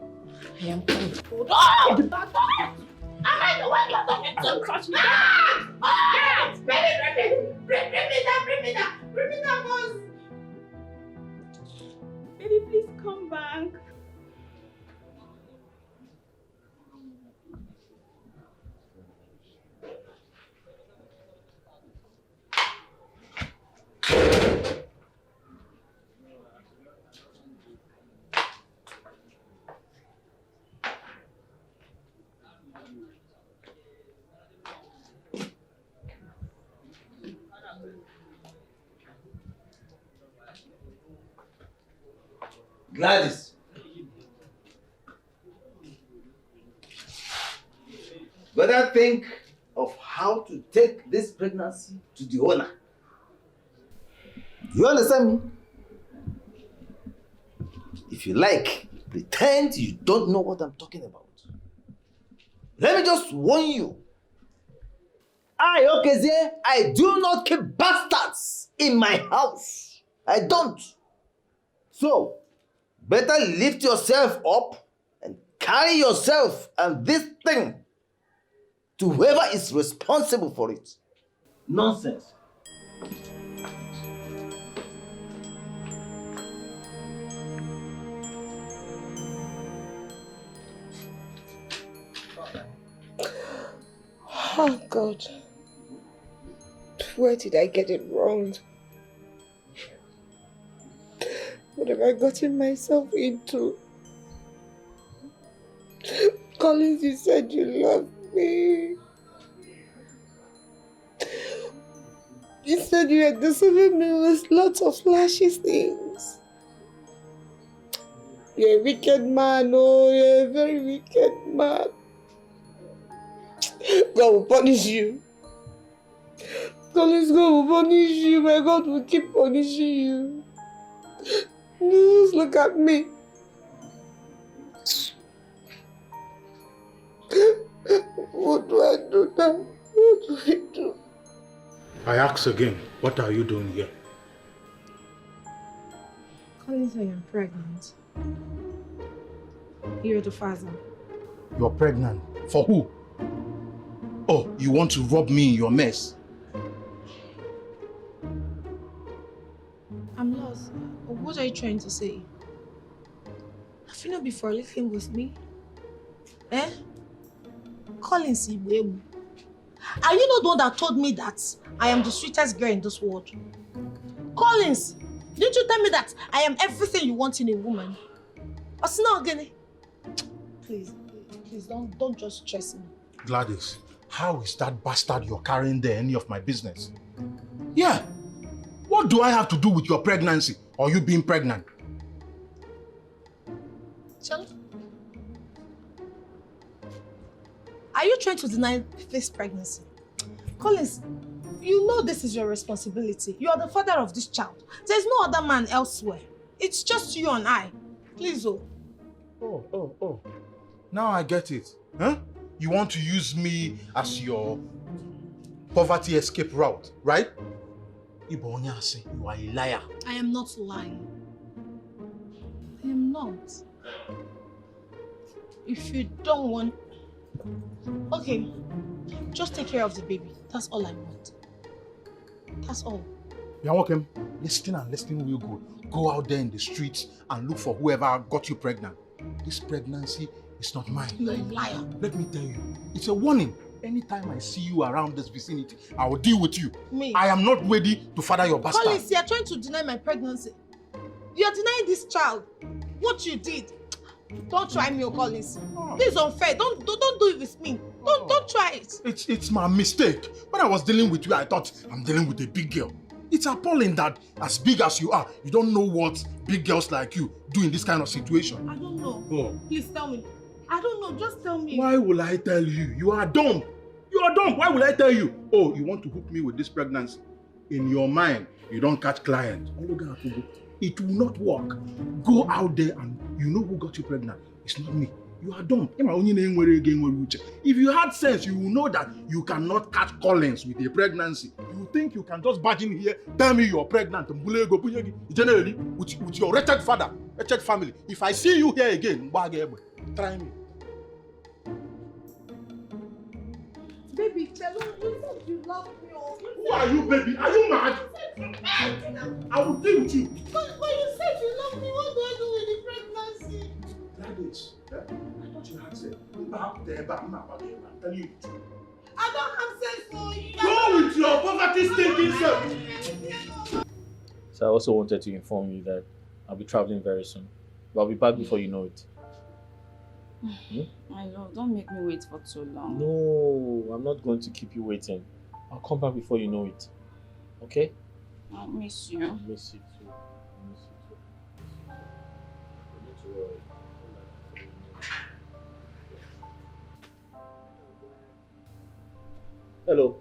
I am coming. Am I the one you're talking to? Crush me down. Baby, bring me down, boss. Baby, please come back. Gladys. Better think of how to take this pregnancy to the owner. You understand me? If you like, pretend you don't know what I'm talking about. Let me just warn you. I do not keep bastards in my house. I don't. So, better lift yourself up and carry yourself and this thing to whoever is responsible for it. Nonsense. Oh God, where did I get it wrong? What have I gotten myself into? Collins, you said you loved me. You said you had deceived me with lots of flashy things. You're a wicked man, oh, you're a very wicked man. God will punish you. Collins, God will punish you. My God will keep punishing you. Just look at me. What do I do now? What do I do? I ask again, what are you doing here? Collins, I am pregnant. You're the father. You're pregnant. For who? Oh, you want to rob me in your mess? I'm lost. What are you trying to say? Have you not before living with me? Eh? Collins Ibebu. Are you not the one that told me that I am the sweetest girl in this world? Collins, didn't you tell me that I am everything you want in a woman? Please don't just stress me. Gladys, how is that bastard you're carrying there any of my business? Yeah. What do I have to do with your pregnancy or you being pregnant? Charlie? Are you trying to deny this pregnancy? Collins, you know this is your responsibility. You are the father of this child. There's no other man elsewhere. It's just you and I. Please, oh. Oh. Now I get it. Huh? You want to use me as your poverty escape route, right? You are a liar. I am not lying. I am not. If you don't want... Okay, just take care of the baby. That's all I want. That's all. You're welcome. Listen real good. Go out there in the streets and look for whoever got you pregnant. This pregnancy is not mine. You're a liar. Let me tell you, it's a warning. Anytime I see you around this vicinity, I will deal with you. Me? I am not ready to father your bastard. Collins, you're trying to deny my pregnancy. You're denying this child. What you did. Don't try me, Collins. This is unfair. Don't do it with me. Don't try it. It's my mistake. When I was dealing with you, I thought I'm dealing with a big girl. It's appalling that as big as you are, you don't know what big girls like you do in this kind of situation. I don't know. Oh. Please tell me. I don't know. Just tell me. Why will I tell you? You are dumb. You are dumb. Why will I tell you? Oh, you want to hook me with this pregnancy? In your mind, you don't catch clients. It will not work. Go out there and you know who got you pregnant. It's not me. You are dumb. If you had sense, you will know that you cannot catch Collins with a pregnancy. You think you can just barge in here, tell me you're pregnant, generally, with your wretched father, wretched family. If I see you here again, try me. Baby, tell me you said you love me. Who are you, baby? Are you mad? I will deal with you. But you said you love me. What do I do with the pregnancy? That is. I thought you had said. I'm telling you. I don't have sense for you. Go with your poverty stinking self. So I also wanted to inform you that I'll be traveling very soon. But I'll be back before you know it. My love, don't make me wait for too long. No, I'm not going to keep you waiting. I'll come back before you know it. Okay? I'll miss you. I'll miss you too. Not to worry. Hello.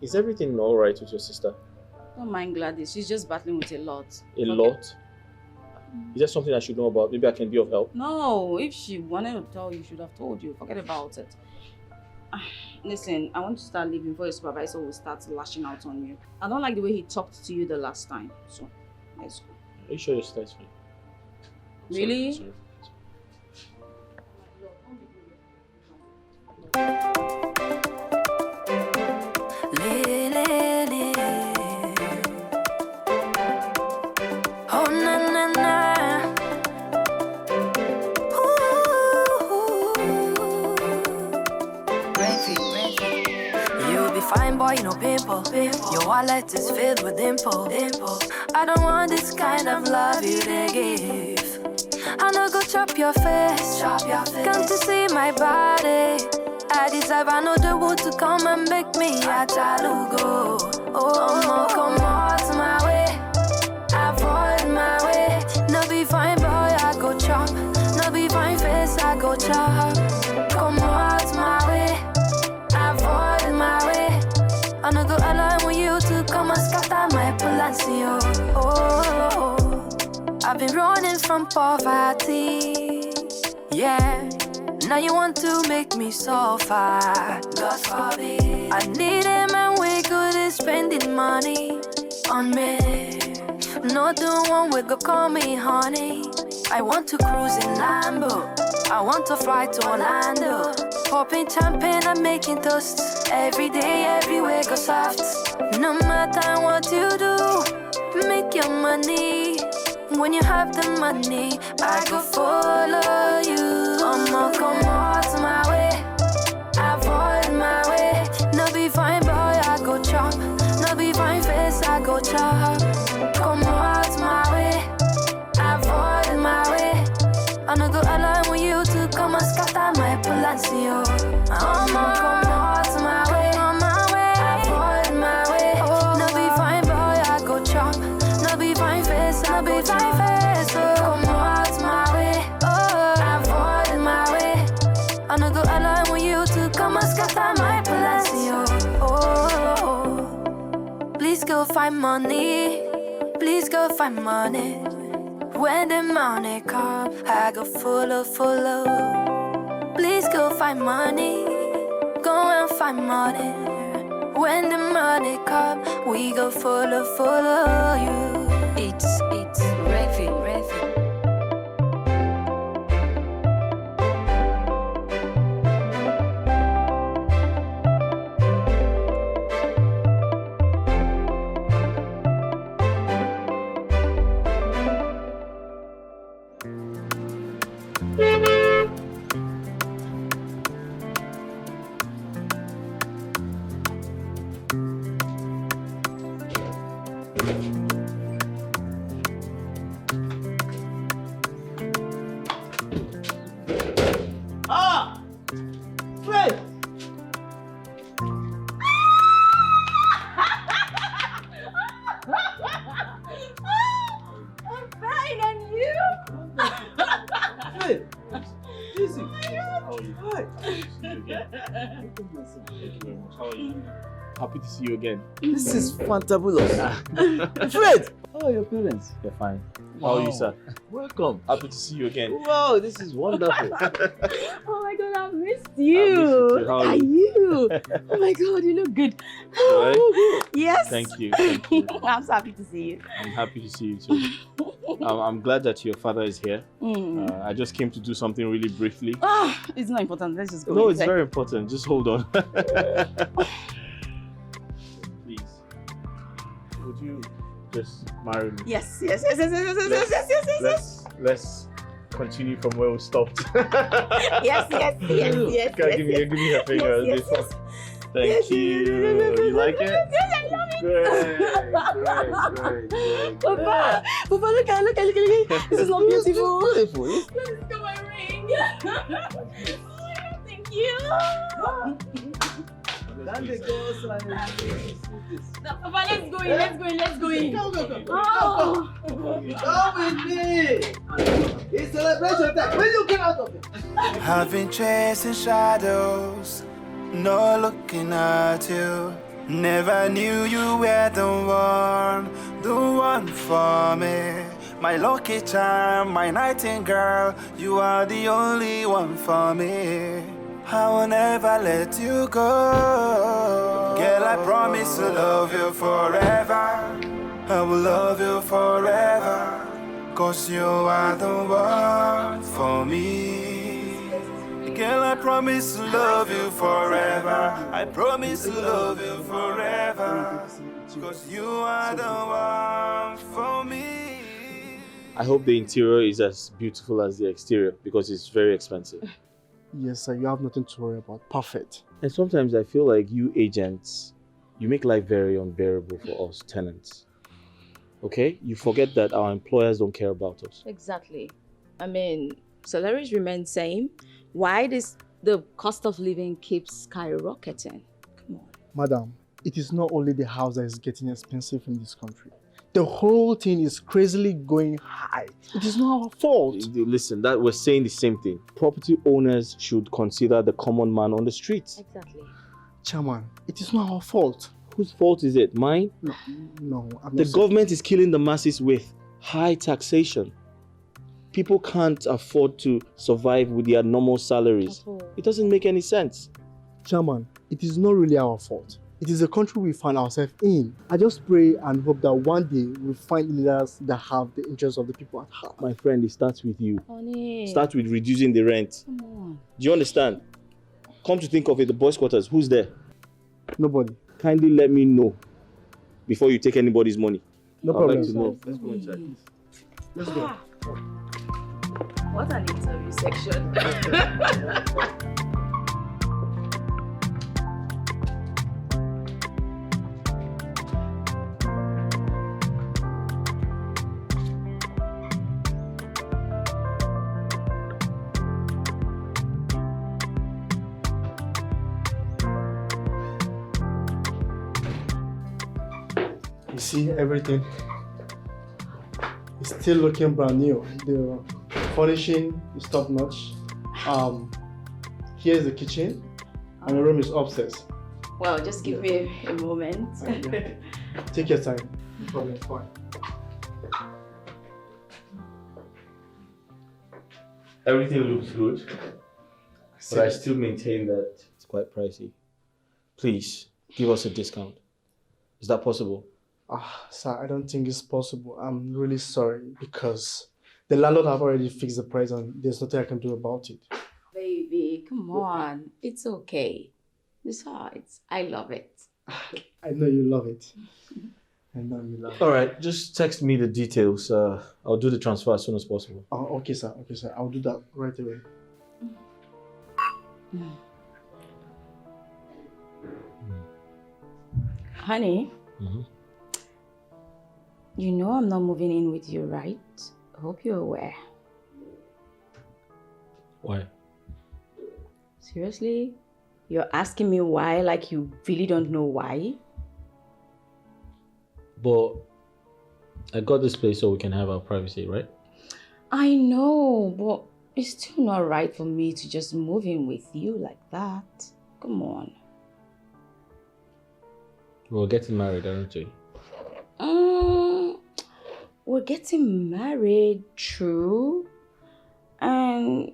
Is everything all right with your sister? Don't mind Gladys. She's just battling with a lot. A lot? Is there something I should know about? Maybe I can be of help? No, if she wanted to tell you, she should have told you. Forget about it. Listen, I want to start leaving before your supervisor will start lashing out on you. I don't like the way he talked to you the last time. So, let's go. Are you sure your sister is fine? Really? Sorry. Oh na na na. You'll be fine, boy, no pimple. Your wallet is filled with dimples. I don't want this kind of love you to give. I no go chop your face. Come to see my body. I deserve another one to come and make me a chalugo. Oh, come out my way. Avoid my way. No be fine, boy, I go chop. No be fine face, I go chop. Come out my way. Avoid my way. I no go allow you to come and scatter my palacio. Oh, I've been running from poverty. Yeah. Now you want to make me suffer. God forbid. I need a man we good at spending money on me. Not the one we go call me honey. I want to cruise in Lambo. I want to fly to Orlando. Popping champagne and making toast. Every day, everywhere go soft. No matter what you do, make your money. When you have the money, I go follow you. I'ma come out my way. Avoid my way. No be fine boy, I go chop. No be fine face, I go chop. Come out my way. Avoid my way. I no go allow you to come and scatter my palacio. I'ma come out my way. Avoid my way. No be fine boy, I go chop. No be fine face, no be fine face. Come out my way. Avoid my way. I no go allow you to come and scatter my palacio. Please go find money. Please go find money. When the money come, I go follow. Please go find money. Go and find money. When the money come, we go follow you. It's Refi. Happy to see you again. This is fantabulous. Fred, how are your parents? They're fine. Wow. How are you, sir? Welcome. Happy to see you again. Wow, this is wonderful. Oh my god, I've missed you. I missed you. How are you? Oh my god, you look good. Right? Yes. Thank you. I'm so happy to see you. I'm happy to see you too. I'm glad that your father is here. I just came to do something really briefly. It's not important. Let's just go. No, it's very important. Just hold on. Please, would you just marry me? Yes. Let's continue from where we stopped. Yes. Give me her finger. Yes. Thank you. You like it? Yes, I love it. Great. Papa, look at this is not beautiful. Beautiful. Let me get my ring. Thank you. Papa, let's go in. Come with me. It's celebration time. When you get out of it. I've been chasing shadows, not looking at you. Never knew you were the one for me. My lucky charm, my nightingale, you are the only one for me. I will never let you go. Girl, I promise to love you forever. I will love you forever. 'Cause you are the one for me. Girl, I promise to love you forever. I promise to love you forever. 'Cause you are the one for me. I hope the interior is as beautiful as the exterior because it's very expensive. Yes, sir, you have nothing to worry about. Perfect. And sometimes I feel like you agents, you make life very unbearable for us tenants. Okay? You forget that our employers don't care about us. Exactly. I mean, salaries remain same. Why the cost of living keeps skyrocketing? Come on. Madam, it is not only the house that is getting expensive in this country. The whole thing is crazily going high. It is not our fault. Listen, that we're saying the same thing. Property owners should consider the common man on the streets. Exactly. Chairman, it is not our fault. Whose fault is it? Mine? No. The government is killing the masses with high taxation. People can't afford to survive with their normal salaries. It doesn't make any sense. Chairman, it is not really our fault. It is a country we find ourselves in. I just pray and hope that one day we'll find leaders that have the interests of the people at heart. My friend, it starts with you. Honey. Start with reducing the rent. Come on. Do you understand? Come to think of it, the boys' quarters, who's there? Nobody. Kindly let me know before you take anybody's money. No problem. I'd like to know. Let's go inside. Let's go. What an interview section. You see everything. It's still looking brand new. The furnishing is top notch. Here's the kitchen, and the room is upstairs. Well, just give me a moment. Yeah. Take your time. No problem. Fine. Everything looks good, but I still maintain that it's quite pricey. Please, give us a discount. Is that possible? Sir, I don't think it's possible. I'm really sorry because the landlord have already fixed the price and there's nothing I can do about it. Baby, come on. It's okay. Besides, I love it. I know you love it. I know you love it. All right, just text me the details. I'll do the transfer as soon as possible. Oh, okay, sir. Okay, sir. I'll do that right away. Honey, you know I'm not moving in with you, right? I hope you're aware. Why? Seriously? You're asking me why, like you really don't know why? But I got this place so we can have our privacy, right? I know, but it's still not right for me to just move in with you like that. Come on. We're getting married, aren't we? We're getting married, true. And,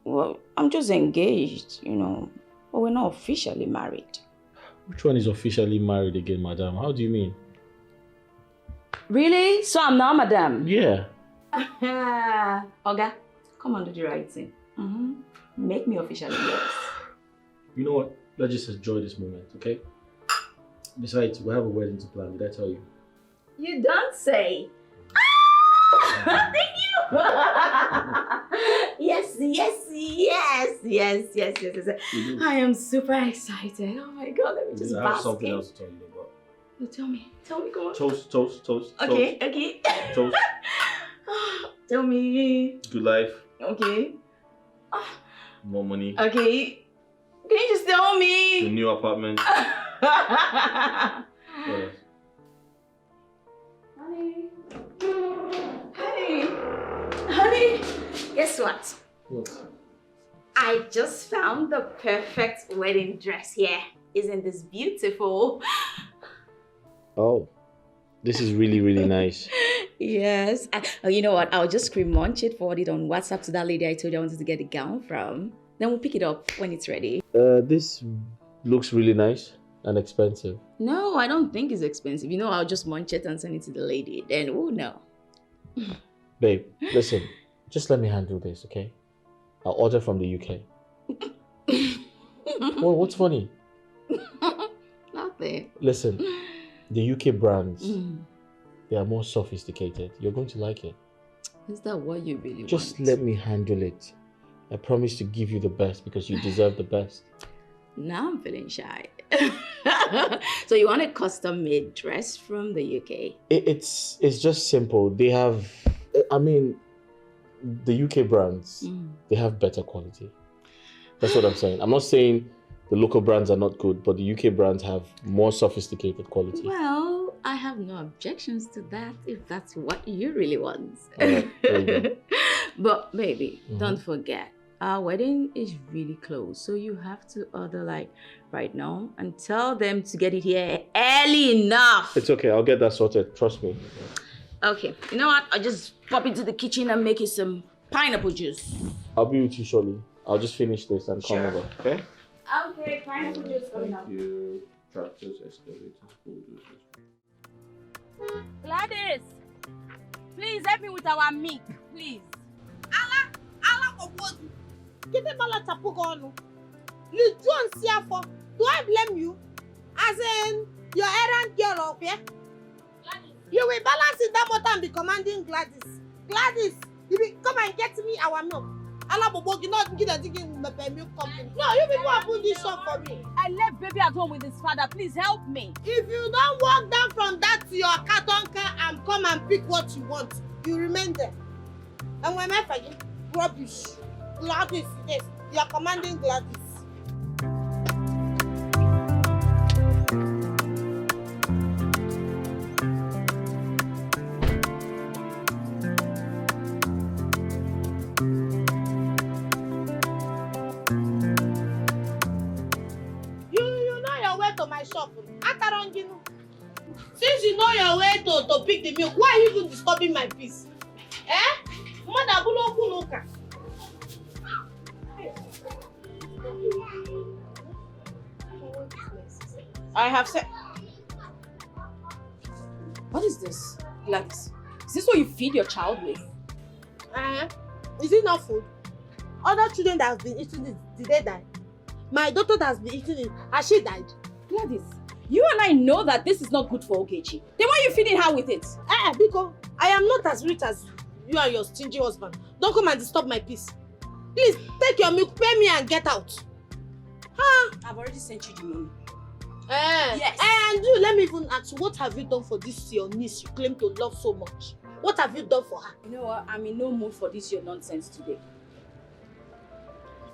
well, I'm just engaged, you know. But we're not officially married. Which one is officially married again, madam? How do you mean? Really? So I'm now madam? Yeah. Oga, come on, do the right thing. Make me officially yours. You know what? Let's just enjoy this moment, okay? Besides, we have a wedding to plan. Did I tell you? You don't say. Thank you. Yes. I am super excited. Oh my God, let me just I have something else to tell you about. No, tell me, go on. Toast. Okay. Toast. Tell me. Good life. Okay. More money. Okay. Can you just tell me? The new apartment. What else? Honey, guess what? What? I just found the perfect wedding dress here. Isn't this beautiful? Oh, this is really, really nice. Yes. You know what? I'll just screen munch it, forward it on WhatsApp to that lady I told you I wanted to get the gown from. Then we'll pick it up when it's ready. This looks really nice and expensive. No, I don't think it's expensive. You know, I'll just munch it and send it to the lady. Then we'll know. Babe, listen. Just let me handle this, okay? I'll order from the UK. Well, what's funny? Nothing. Listen, the UK brands, they are more sophisticated. You're going to like it. Is that what you really want? Just let me handle it. I promise to give you the best because you deserve the best. Now I'm feeling shy. So you want a custom-made dress from the UK? It's just simple. They have, I mean, the UK brands, they have better quality. That's what I'm saying. I'm not saying the local brands are not good, but the UK brands have more sophisticated quality. Well, I have no objections to that if that's what you really want. Right, there you go. But baby, don't forget, our wedding is really close. So you have to order like right now and tell them to get it here early enough. It's okay. I'll get that sorted. Trust me. Okay. You know what? I'll just pop into the kitchen and make you some pineapple juice. I'll be with you shortly. I'll just finish this and come over. Okay? Okay, pineapple juice coming up. Thank you. tractors, excavators, bulldozers. Gladys, please help me with our meat, please. Get a ball tapugonu. You don't see for. Do I blame you? As in, your errand girl up here? You will balance in that motor and be commanding Gladys. Gladys, you will come and get me our milk. You not get a digging milk company. No, you people open this shop for me. I left baby at home with his father. Please help me. If you don't walk down from that to your carton car and come and pick what you want, you remain there. And when I forget, rubbish. Gladys, yes, you are commanding Gladys. You know your way to my shop. Since you know your way to pick the milk, why are you even disturbing my peace? Eh? Mother Bulo Kunuka. I have said. What is this, Gladys? Is this what you feed your child with? Is it not food? Other children that have been eating it, did they die? My daughter that has been eating it, has she died? Gladys, you and I know that this is not good for Ogechi. Then why are you feeding her with it? Because I am not as rich as you and your stingy husband. Don't come and disturb my peace. Please, take your milk, pay me and get out. I've already sent you the money. Yes. And you, let me even ask you, what have you done for this your niece you claim to love so much? What have you done for her? You know what? I'm in no mood for this your nonsense today.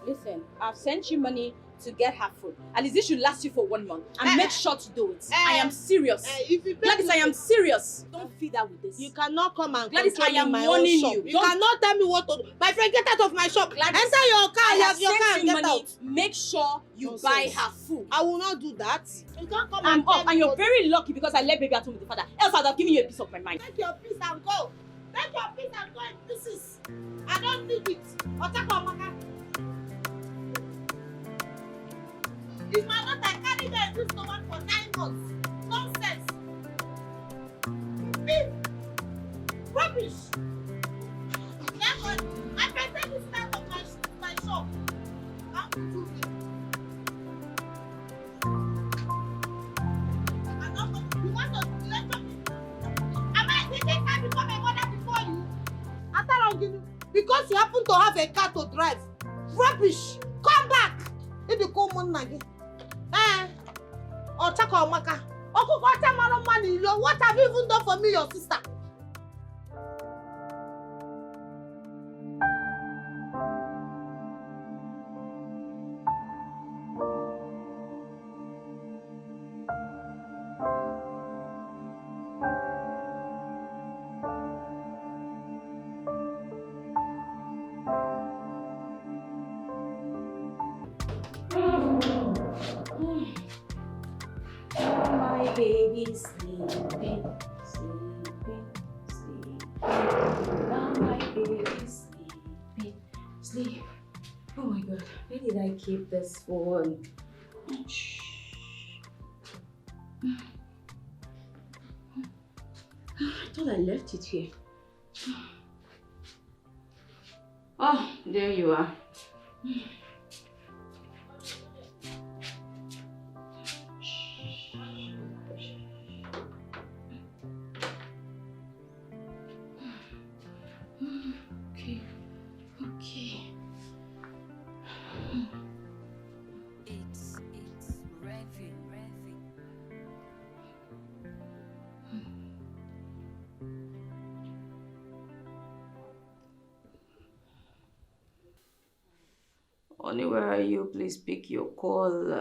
Listen, I've sent you money to get her food. At least this should last you for 1 month. And make sure to do it. I am serious. If you Gladys, I am serious. Don't feed her with this. You cannot come and Gladys, I am my warning own shop. you. You cannot tell me what to do. My friend, get out of my shop. Gladys, enter your car, I have your car sent and you get money. out. Make sure you buy her food. I will not do that. You can't come I'm and up, and you're very lucky because I left baby at home with the father. Else I'd have given you a piece of my mind. Take your piece and go. Take your piece and go in pieces. I don't need it. Otaka. If my daughter carry me and do someone for 9 months. Nonsense. Beef. Rubbish. Therefore, I can take this out of my shop. How to do it? You want to lecture me? Am I thinking I become a mother before you? Because you happen to have a car to drive. Rubbish! Come back! If you come on again. Otaka Omaka. Okukota Malomani, what have you even done for me, your sister? My baby sleeping, sleeping, sleeping. Now my baby sleeping, sleep. Oh my God, where did I keep this phone? Shh. I thought I left it here. Oh, there you are. Honey, where are you? Please pick your call.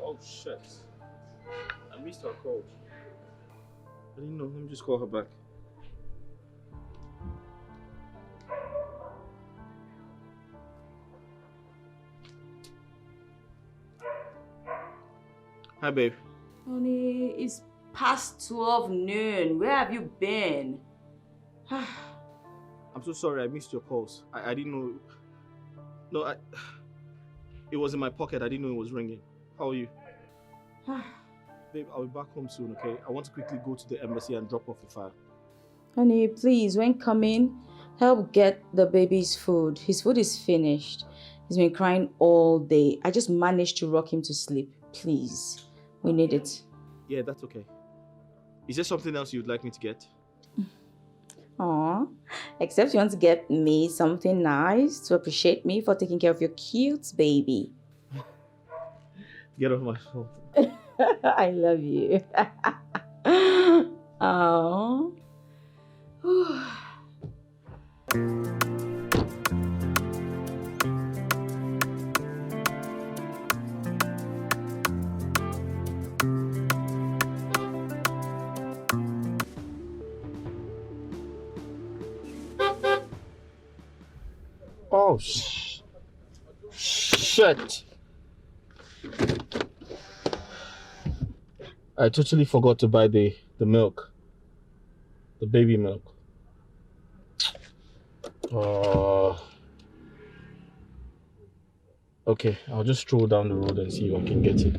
Oh shit. I missed her call. I didn't know. Let me just call her back. Hi, babe. Honey, it's past 12 noon. Where have you been? I'm so sorry I missed your calls. I didn't know. No, it was in my pocket. I didn't know it was ringing. How are you? Babe, I'll be back home soon, okay? I want to quickly go to the embassy and drop off the file. Honey, please, when coming, help get the baby's food. His food is finished. He's been crying all day. I just managed to rock him to sleep. Please, we need it. Yeah, that's okay. Is there something else you'd like me to get? Aw, except you want to get me something nice to appreciate me for taking care of your cute baby. Get off my phone. I love you. Oh. Oh, shit. I totally forgot to buy the milk. The baby milk. Okay, I'll just stroll down the road and see if I can get it.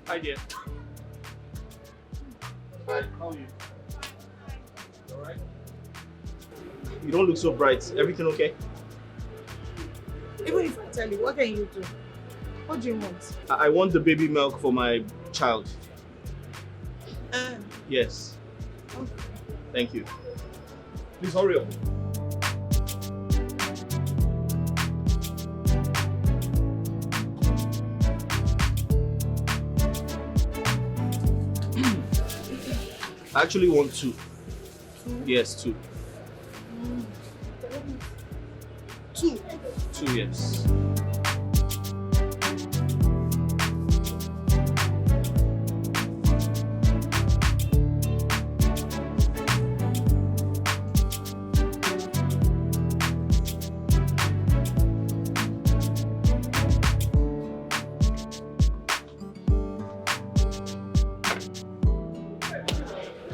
Hi, dear. Hi, how are you? All right? You don't look so bright. Everything okay? Even if I tell you, what can you do? What do you want? I want the baby milk for my child. Yes. Okay. Thank you. Please hurry up. I actually want 2. Yes, 2. 2. 2, yes.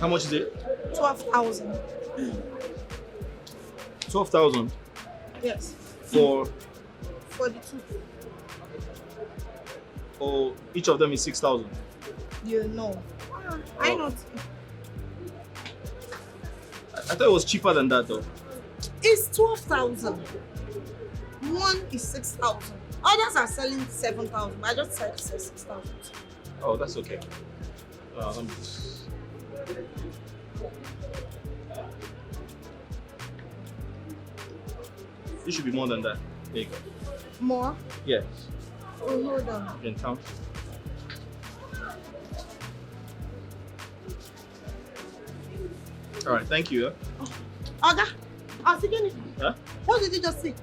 How much is it? 12,000. 12,000 Yes. for For the 2. or each of them is 6,000. You know. I know. I thought it was cheaper than that though. It's 12,000. One is 6,000. Others are selling 7,000. I just said 6,000. Oh, that's okay. Let me just... It should be more than that. There you go. More? Yes. Oh, hold on. You can count. All right, thank you. Oga, I was thinking, Huh? what did you just say?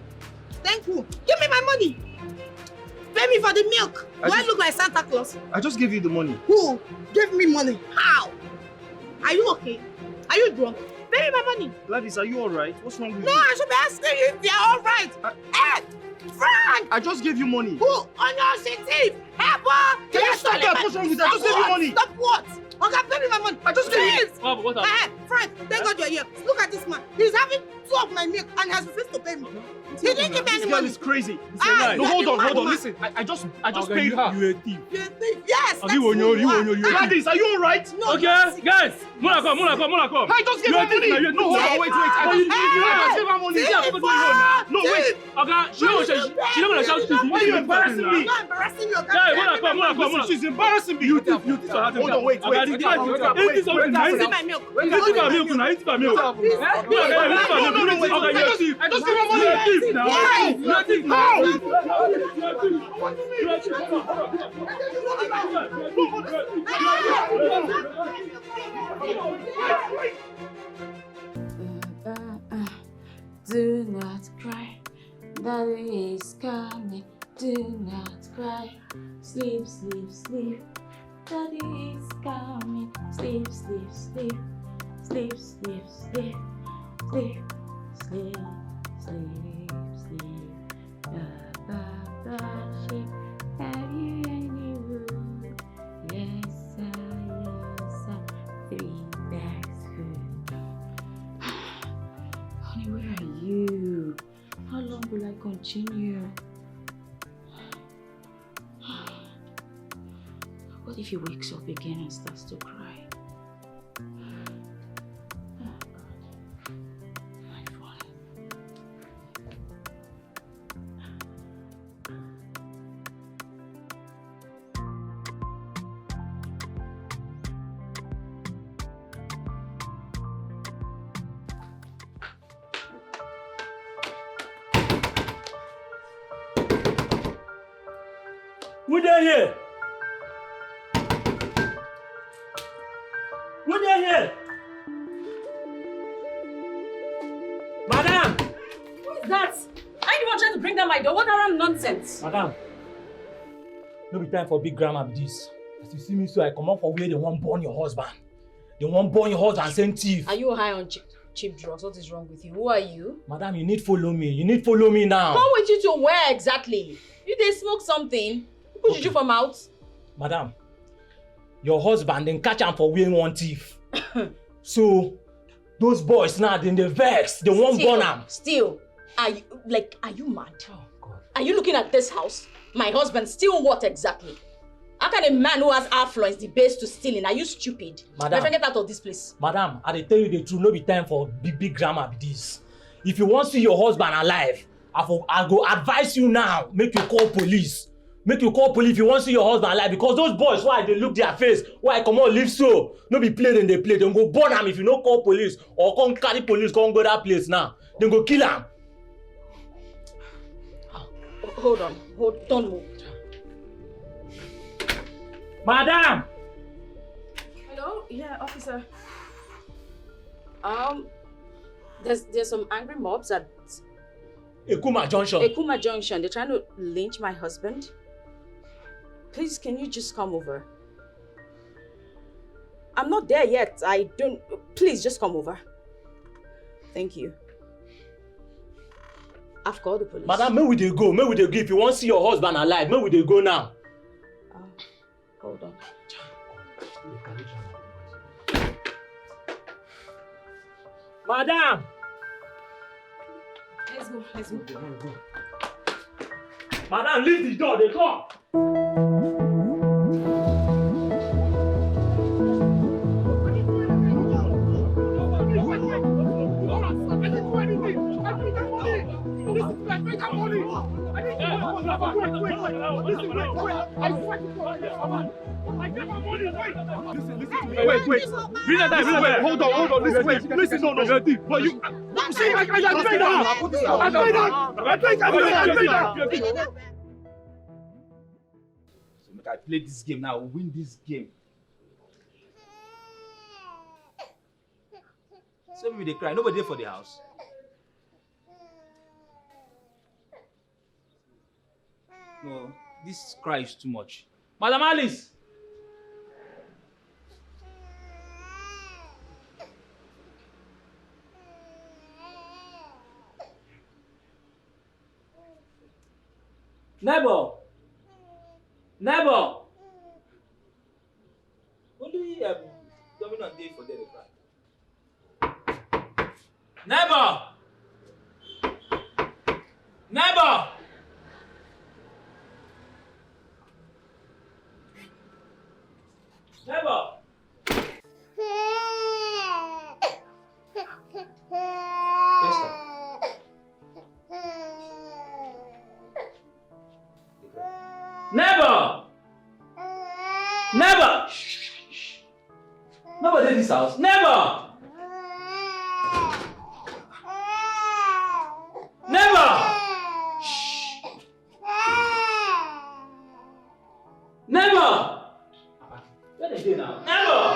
Thank you. Give me my money. Pay me for the milk. Do I look like Santa Claus? I just gave you the money. Who gave me money? How? Are you okay? Are you drunk? Pay me my money. Gladys, are you all right? What's wrong with No, you? I should be asking you if you're all right. Hey, Frank! I just gave you money. Who? On your city? Pepper! Can you stop that? What's wrong with that? I just gave you money. Stop what? Okay, pay me my money. I just gave you. Please. What happened? Hey, Frank, thank God you're here. Look at this man. He's having 2 of my milk and has refused to pay me. He didn't give me any This girl money. is crazy. Ah, No, hold on. woman. Listen, I just paid her. You a thief. You're a thief. Yes, that's You who you are. Gladys, are you all right? No, Okay, guys, Mona come. I just gave her money. No, hold on, wait. I just gave her money. No, wait. Okay, she don't wanna shout. Why are you embarrassing me? I'm not embarrassing you. Guys, Mona come. She's embarrassing me. You thief. Hold on, wait. Give me my milk. Eat my milk now. Eat my milk. I just gave her money. You're a thief now. Why? You're a thief now. How? Do not cry, Daddy is coming. Do not cry. sleep. Daddy is coming. Sleep, sleep, sleep. Sleep, sleep, sleep. Sleep, sleep, sleep, sleep. Sheep. Have you any room? Yes, sir, yes, sir. 3 bags food. Honey, where are you? How long will I continue? What if he wakes up again and starts to cry? Who there here? Who there here? Madam! Who is that? I ain't even trying to bring down my door. What around nonsense? Madam, no be time for big grammar be this. As you see me so I come up for where they won't burn your husband. They won't burn your husband and send thief. Are you high on cheap drugs? What is wrong with you? Who are you? Madam, you need follow me. You need follow me now. Come with you to where exactly? You they smoke something? Who put you from out? Madam, your husband then catch him for wearing one thief. So those boys now then they vex. They won't burn him. Still, are you mad? Oh God. Are you looking at this house? My husband steal what exactly? How can a man who has affluence the base to stealing? Are you stupid? Madam, get out of this place. Madam, I tell you the truth, no be time for big grammar be this. If you want to see your husband alive, I go advise you now, make you call police. Make you call police if you want to see your husband alive, because those boys, why they look their face, why come on live so, no be play then they play, then go burn him if you no call police, or come carry police, come go that place now, then go kill him. Hold on, don't move. Madam! Hello? Yeah, officer. There's some angry mobs at Ekuma Junction. Ekuma Junction. They're trying to lynch my husband. Please, can you just come over? I'm not there yet. Please, just come over. Thank you. I've called the police. Madam, may we dey go. If you want to see your husband alive, may we dey go now. Hold on. Madam! Let's go. Madam, leave the door, they come. Wait. Bring that down. Hold on. Listen, no. But you see, I So make I play this game now, win this game. So maybe they cry. Nobody there for the house. No, this cry is too much. Madam Alice! Neighbor! Only Domino day for the cry. Neighbor! Never! Shh. Nobody in this house. Never! Shh. Never! Where they do now? Never!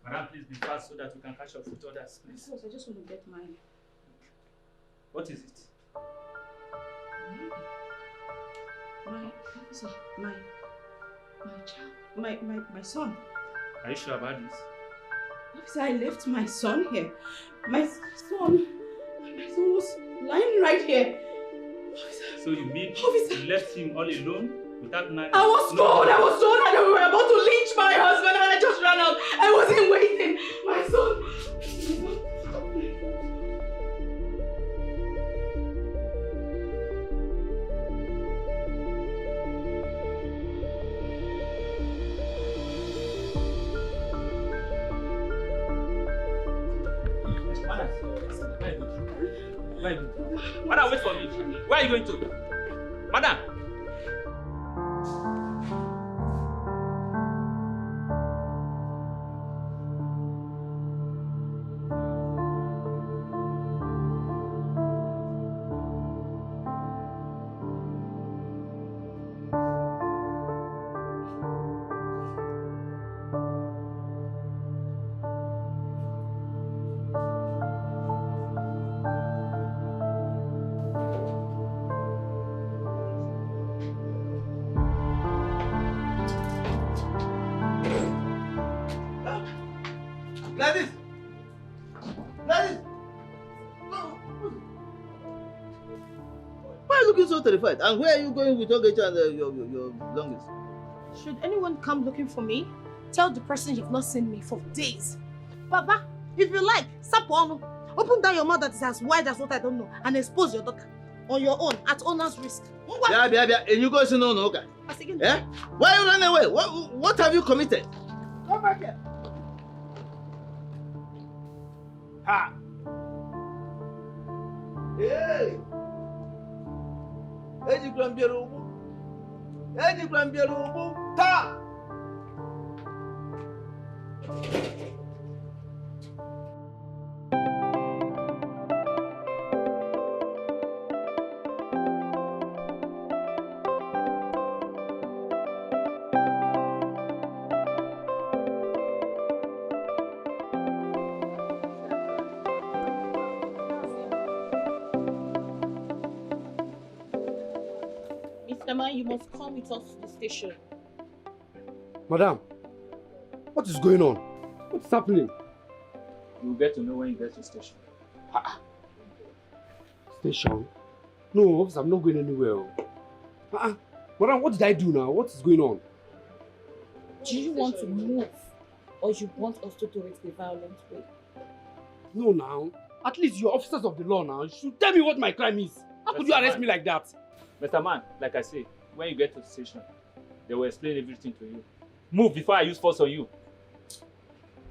Madam, please be fast so that we can catch up with others, please. Boss, I just want to get mine. What is it? My son. Are you sure about this? Officer, I left my son here. My son was lying right here. Officer. So you mean you left him all alone without knowing? I was told that they were about to lynch my husband and I just ran out. I wasn't waiting. My son. Madam, wait for me. Where are you going to? Madam! Gladys! Gladys! Why are you looking so terrified? And where are you going with Ogechi and your belongings? Should anyone come looking for me, tell the person you've not seen me for days. Baba, if you like, Sapono, open down your mouth that is as wide as what I don't know and expose your daughter on your own at owner's risk. And you go see no. Eh? Why are you running away? What have you committed? Come back here. Ha! Hey! Eji kwambiero ubu. Eji kwambiero ubu. Ta! Mr. Man, you must come with us to the station. Madam, what is going on? What's happening? You'll get to know when you get to the station. Station? No, officer, I'm not going anywhere. Madam, what did I do now? What is going on? Do you want to move or you want us to do it the violent way? No, now. At least you're officers of the law now. You should tell me what my crime is. How could you arrest me like that? Mr. Man, like I say, when you get to the station, they will explain everything to you. Move before I use force on you.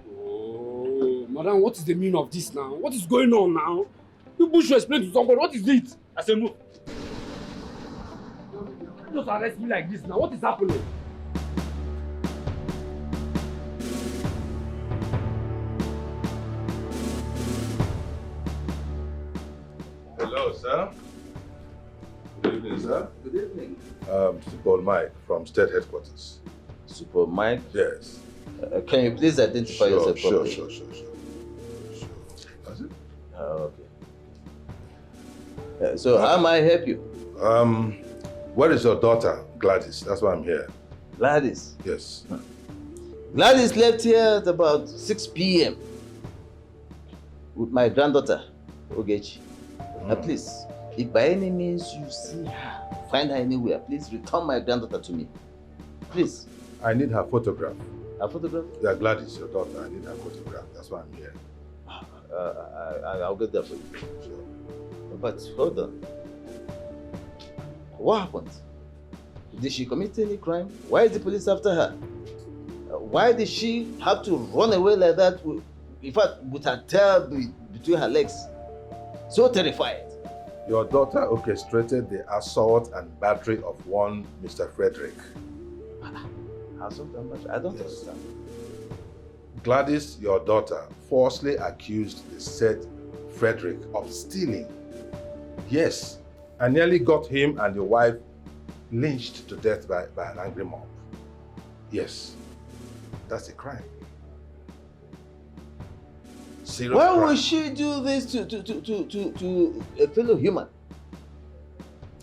Oh, madam, what is the meaning of this now? What is going on now? You should explain to somebody. What is it? I say move. Just arrest me like this now. What is happening? Hello, sir. Good evening, sir. Good evening. Super Mike from State Headquarters. Super Mike? Yes. Can you please identify yourself properly? Sure. That's it? Okay. So how may I help you? Where is your daughter, Gladys? That's why I'm here. Gladys? Yes. Gladys left here at about 6 p.m. with my granddaughter, Ogechi. Now please, if by any means you see her, find her anywhere, please return my granddaughter to me. Please. I need her photograph. A photograph? Yeah, Gladys, your daughter. I need her photograph. That's why I'm here. I'll get that for you. Sure. But hold on. What happened? Did she commit any crime? Why is the police after her? Why did she have to run away like that? In fact, with her tail between her legs. So terrified. Your daughter orchestrated the assault and battery of one Mr. Frederick. Assault and battery? I don't understand. Gladys, your daughter, falsely accused the said Frederick of stealing. Yes, I nearly got him and your wife lynched to death by an angry mob. Yes, that's a crime. Serious Why crime. would she do this to a fellow human?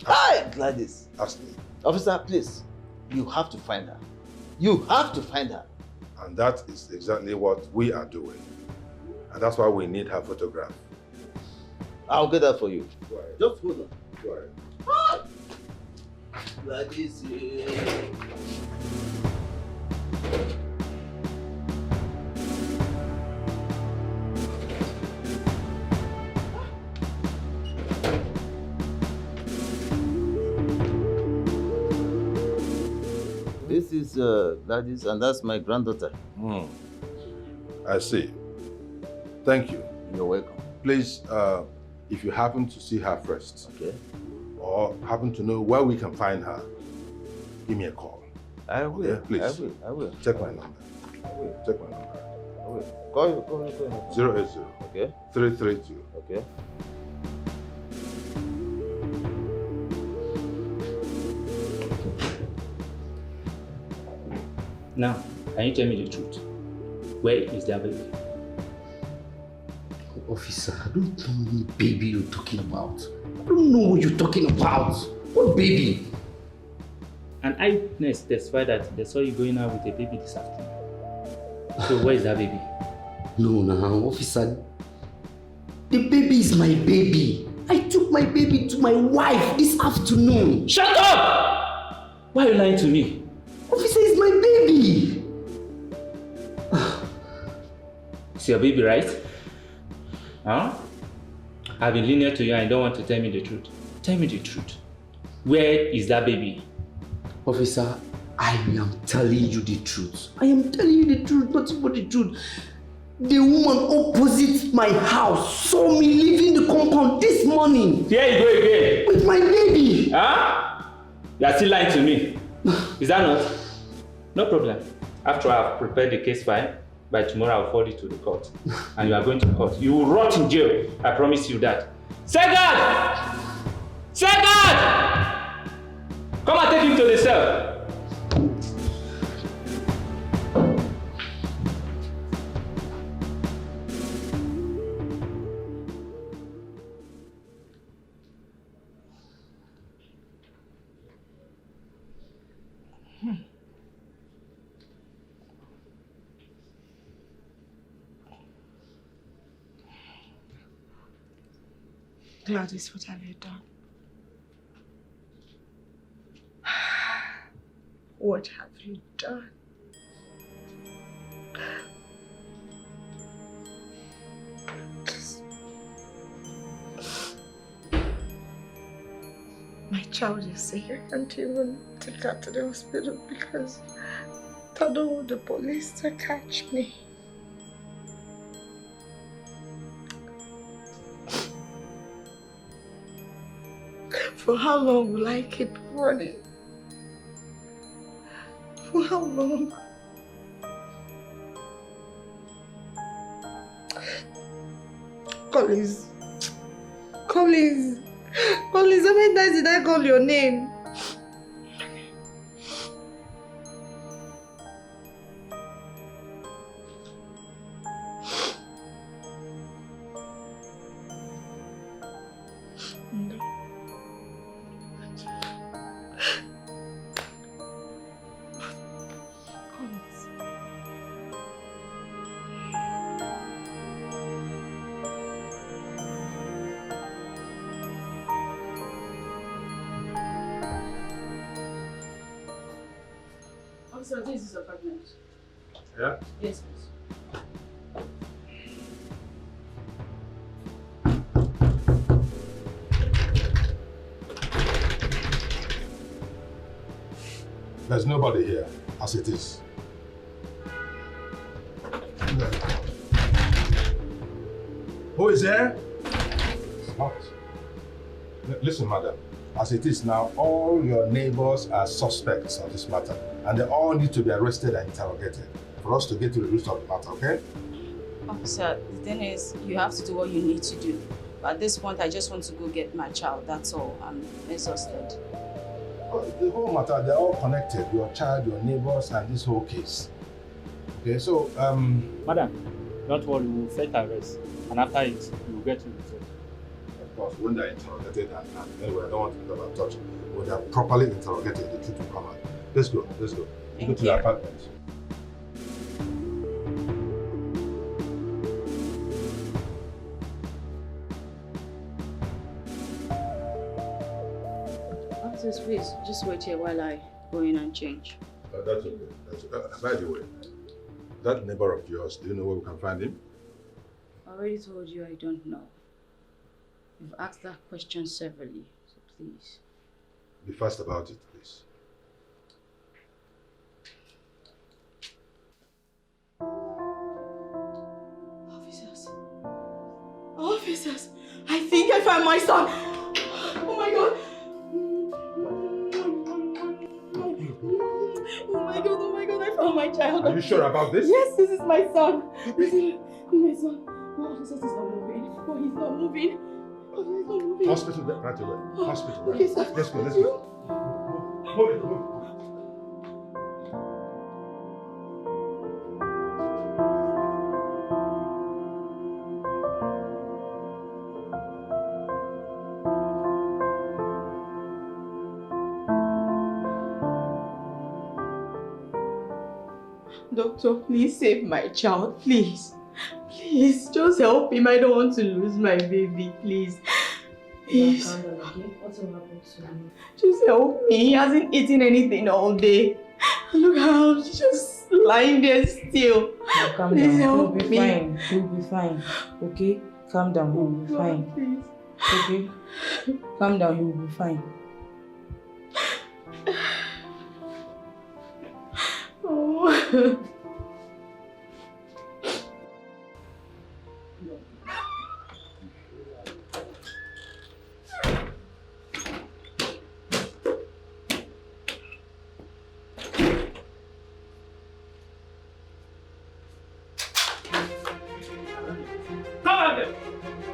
Hi, Gladys. Ask me. Officer, please, you have to find her. You have to find her. And that is exactly what we are doing. And that's why we need her photograph. I'll get that for you. Just hold on. Go ahead. Gladys. This is Gladys, and that's my granddaughter. I see. Thank you. You're welcome. Please, if you happen to see her first, okay, or happen to know where we can find her, give me a call. I will. Okay, please. I will. Check my number. I will. Check my number. I will. Go. 080. Okay. 332. Okay. Now, can you tell me the truth? Where is that baby? Officer, I don't know any baby you're talking about. I don't know what you're talking about. What baby? An eyewitness testified that they saw you going out with a baby this afternoon. So where is that baby? No, officer. The baby is my baby. I took my baby to my wife this afternoon. Shut up! Why are you lying to me? Officer, it's my baby. It's your baby, right? Huh? I've been lenient to you and you don't want to tell me the truth. Tell me the truth. Where is that baby? Officer, I am telling you the truth. I am telling you the truth, nothing but the truth. The woman opposite my house saw me leaving the compound this morning. Here you go again. With my baby. Huh? You are still lying to me. Is that not? No problem. After I've prepared the case file, by tomorrow I'll forward it to the court. And you are going to court. You will rot in jail. I promise you that. Second! Second! Come and take him to the cell. Gladys, what have you done? What have you done? My child is sick. I can't even take her to the hospital because I don't want the police to catch me. For how long will I keep running? For how long? Collins. Collins. Collins, how many times did I call your name? Officer, this is apartment. Yeah? Yes, please. There's nobody here, as it is. Who is there? What? Listen, madam. As it is now, all your neighbors are suspects on this matter, and they all need to be arrested and interrogated for us to get to the root of the matter, okay? Officer, the thing is, you have to do what you need to do. But at this point, I just want to go get my child, that's all. I'm exhausted. The whole matter, they're all connected. Your child, your neighbors, and this whole case. Okay, so, Madam, don't worry, we'll set arrest. And after it, we'll get to the result. Of course, when they're interrogated, and anyway, I don't want to talk about touch. When they're properly interrogated, the truth will come out. Let's go, let's go. Go to the apartment. Officers, please, just wait here while I go in and change. That's okay. That's okay. By the way, that neighbor of yours, do you know where we can find him? I already told you I don't know. You've asked that question severally, so please. Be fast about it, please. Officers. Officers. I think I found my son. Oh my God. Oh my God, I found my child. Are you sure about this? Yes, this is my son. This is my son. Oh, officers, he's not moving. Oh, he's not moving. Oh, he's not moving. Hospital right away. Hospital. Okay, sir. Let's go, let's go. Move it, move it. Doctor, please save my child, please. Please, just help him. I don't want to lose my baby, please. Please. What will happen to him? Just help me. He hasn't eaten anything all day. Look how he's just lying there still. Now, calm Please down. help He'll be me. fine. He'll be fine. Okay? Calm down. He'll be fine. Please. Okay? Calm down. He'll be fine. Oh.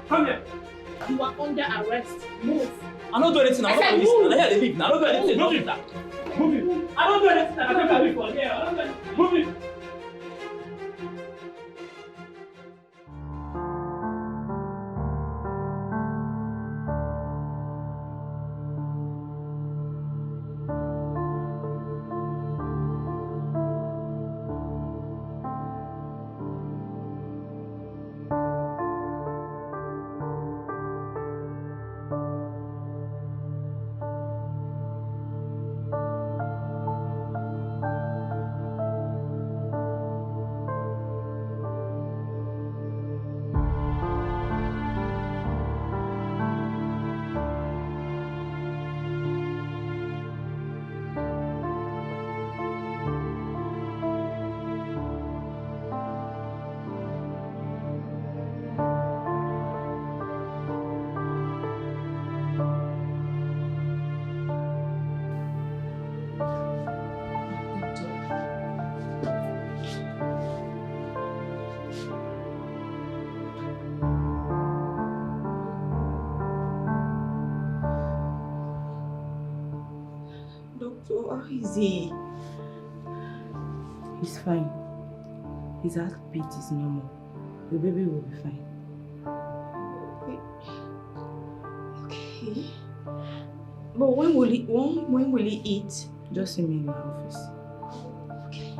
Come here. You are under arrest. Move. I don't do anything. I'm not police. I hear they leave. I don't do anything. Move it. Move it. I don't do anything. I don't do anything. I don't do anything. Move it. So how is he? He's fine. His heartbeat is normal. The baby will be fine. Okay. But when will he eat? Just see me in my office. Okay.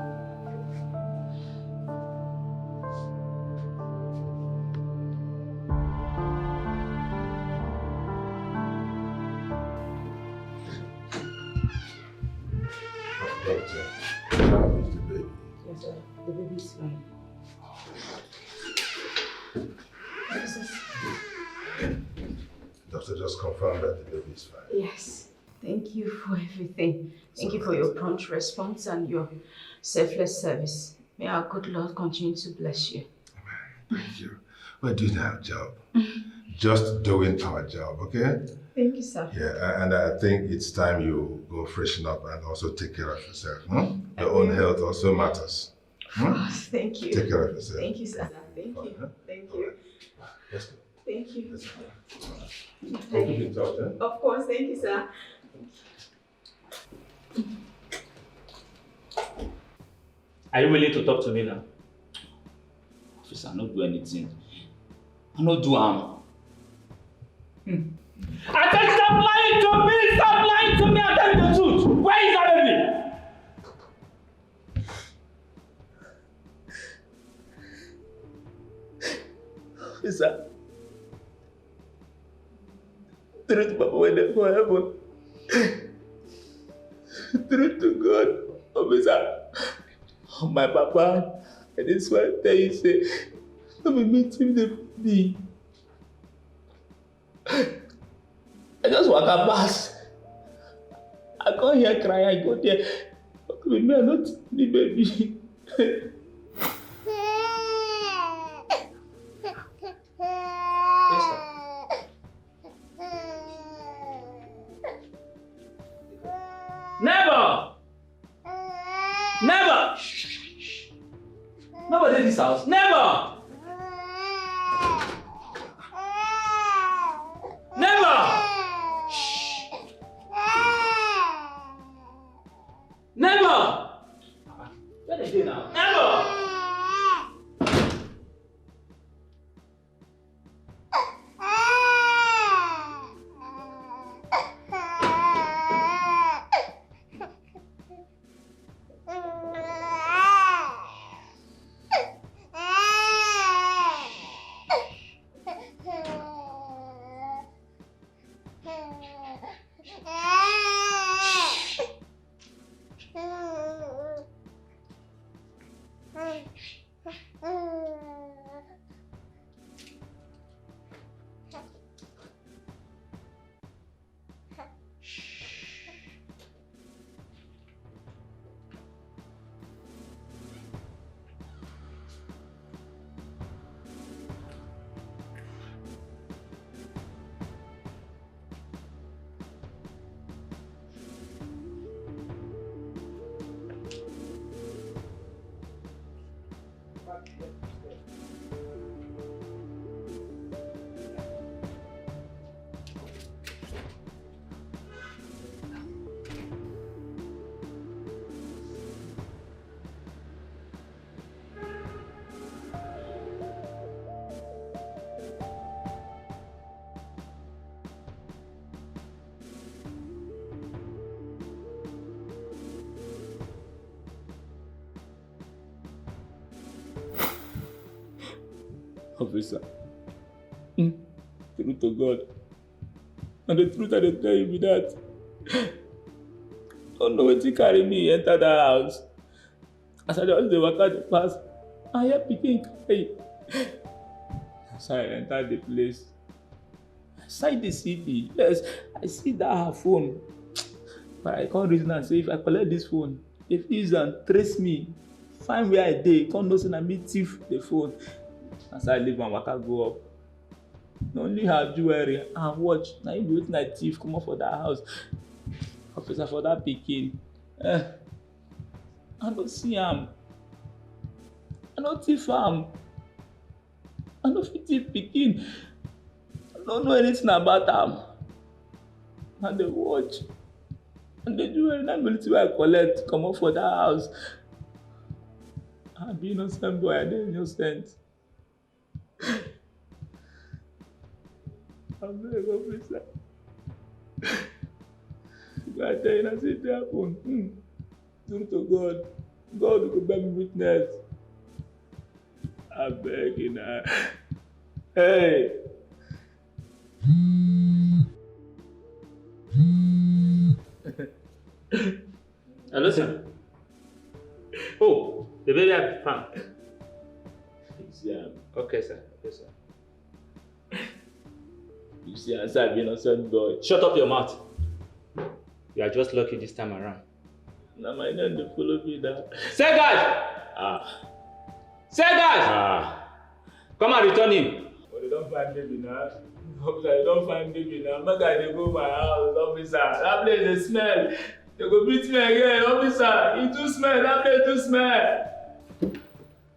Doctor, how is the baby? Yes, sir. The baby's fine. Doctor just confirmed that the baby is fine. Yes. Thank you for everything. Thank you for your prompt response and your selfless service. May our good Lord continue to bless you. Thank you. We're doing our job. Just doing our job, okay? Thank you, sir. Yeah, and I think it's time you go freshen up and also take care of yourself. Your own health also matters. Thank you. Take care of yourself. Thank you, sir. Thank you. Thank you. Let's go. Thank you. Let's go. We'll keep in touch, eh? Of course. Thank you, sir. Are you willing to talk to me now? Officer, I not do anything. I not do harm. I said stop lying to me! Stop lying to me and tell me the truth! Where is that baby? Officer, truth, Papa, when they go heaven. Truth to God, officer. My papa, and this one tell you say, let me meet him the baby. I just walk up past. I come here cry, I go there. With me, I not the baby. Never! Never! Shh. Nobody in this house. Never! Never! Shh. Never! Where they do now? Never! Officer, truth to God, and the truth I tell you be that don't know what to carry me enter that house. As I just walk out the pass, I hear pikin cry. As I enter the place, I sight the CD. Yes, I see that her phone. But I can't reason and say if I collect this phone, if he's and trace me, find where I dey, can't know say na me thief the phone. As I leave and waka go up, not only her jewelry and watch, now you be waiting like thief come up for that house. Officer for that pikin. I don't see him. I don't thief him. I don't fit thief pikin. I don't know anything about him. And the watch and the jewelry, na military I collect come up for that house. I be innocent boy, I dey innocent. I'm very officer. I tell you, I see it happen. Truth to God. God will bear me witness. I beg you now. Hey! Hello, sir. Oh, the baby I found. Yeah. Okay, sir. Okay, sir. You see, as I've been a son boy. Shut up your mouth. You are just lucky this time around. Now my name they follow me now. Say guys! Say guys! Come and return him. But they don't find baby now. Officer, they don't find baby now. My guy, they go my house, officer. That place they smell. They go beat me again, officer. It too smell. That place too smell.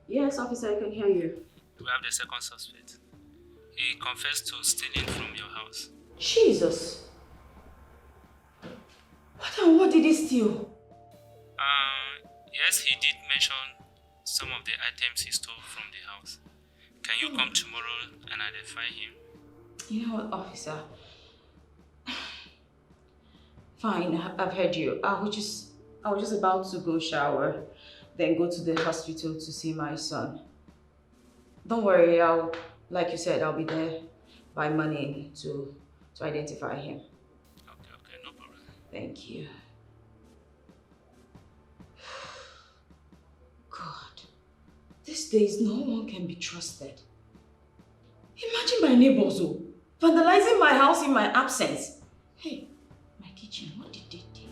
Yes, officer, I can hear you. We have the second suspect. He confessed to stealing from your house. Jesus. What did he steal? Yes, he did mention some of the items he stole from the house. Can you come tomorrow and identify him? You know what, officer? Fine, I've heard you. I was just about to go shower, then go to the hospital to see my son. Don't worry, like you said, I'll be there by morning to identify him. Okay, no problem. Thank you. God, these days no one can be trusted. Imagine my neighbors vandalizing my house in my absence. Hey, my kitchen, what did they take?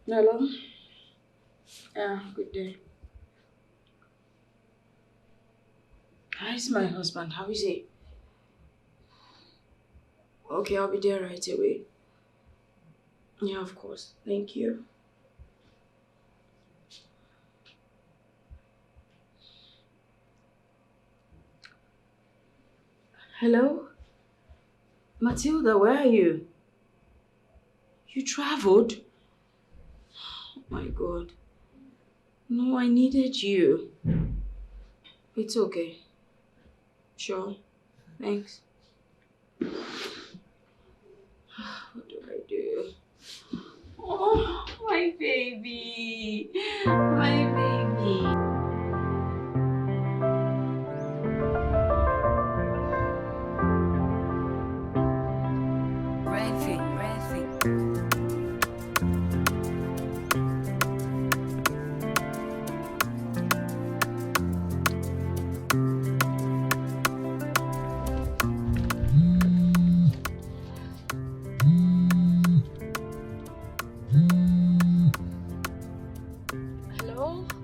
Hello? Yeah, good day. How is my husband? How is he? Okay, I'll be there right away. Yeah, of course. Thank you. Hello? Matilda, where are you? You traveled? Oh my God. No, I needed you. It's okay. Sure. Thanks. What do I do? Oh, my baby. My baby.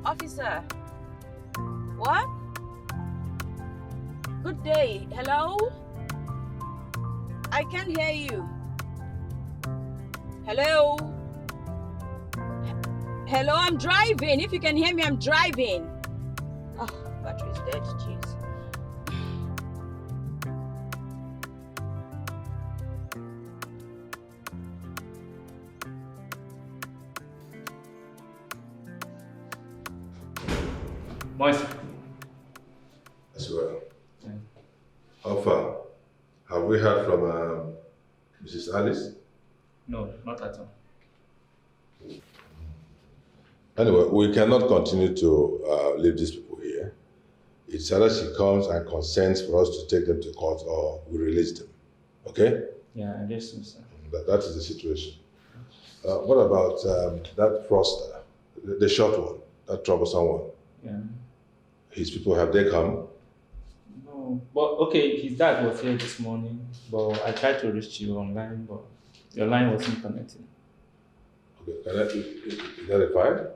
Officer. What? Good day. Hello? I can't hear you. Hello? Hello, I'm driving. If you can hear me, I'm driving. Oh, battery's dead. Jeez. Moise. As well. Yeah. How far? Have we heard from Mrs. Alice? No, not at all. Anyway, we cannot continue to leave these people here. It's either she comes and consents for us to take them to court or we release them. Okay? Yeah, I guess so, sir. That is the situation. What about that fraudster, the short one, that troublesome one? Yeah. His people, have they come? No, but okay, his dad was here this morning, but I tried to reach you online, but your line wasn't connecting. Okay, is that a file?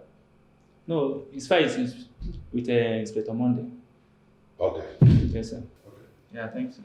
No, his file is with Inspector Monday. Okay. Yes, sir. Okay. Yeah, thanks, sir.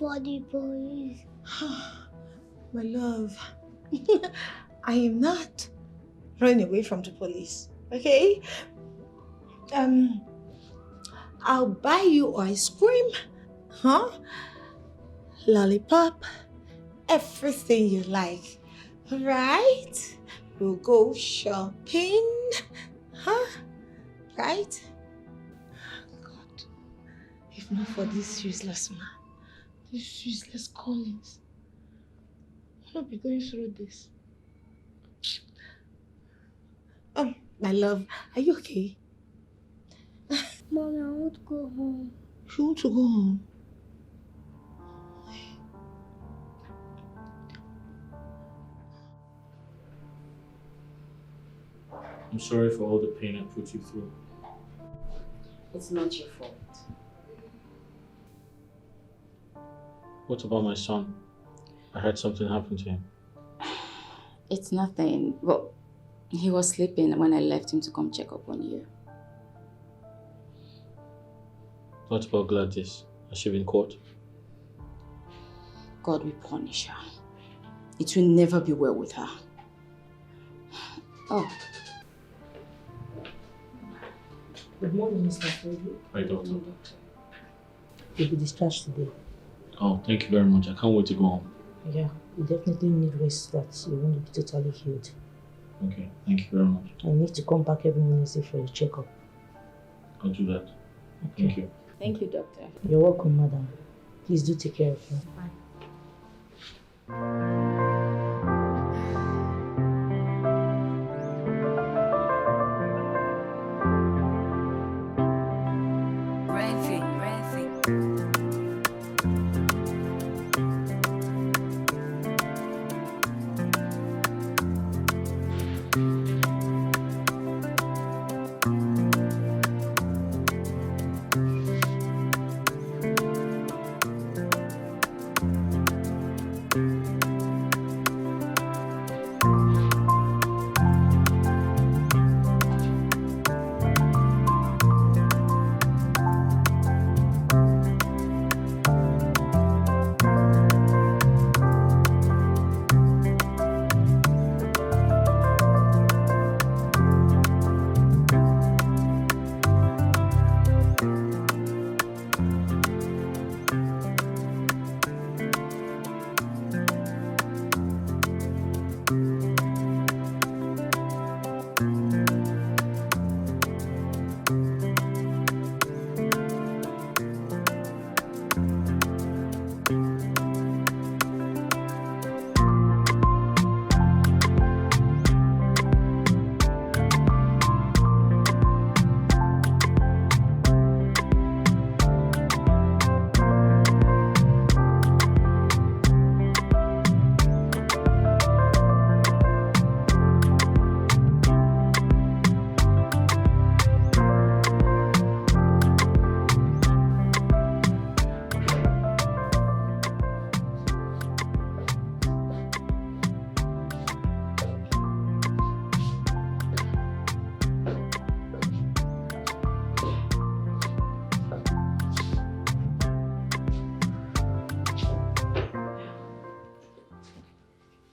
for the police. My love, I am not running away from the police, okay? I'll buy you ice cream, lollipop, everything you like, right? We'll go shopping, right? God, if not for this useless man, this useless Collins, I'll not be going through this. My love, are you okay? Mommy, I want to go home. You want to go home? I'm sorry for all the pain I put you through. It's not your fault. What about my son? I heard something happened to him. It's nothing. Well, he was sleeping when I left him to come check up on you. What about Gladys? Has she been caught? God will punish her. It will never be well with her. Oh. Good morning, Mr. Cobic. Hi, doctor. You'll be discharged today. Oh, thank you very much. I can't wait to go home. Yeah, you definitely need rest that you won't be totally healed. Okay, thank you very much. I need to come back every Wednesday for your checkup. I'll do that. Thank you. Thank you, doctor. You're welcome, madam. Please do take care of her. Bye.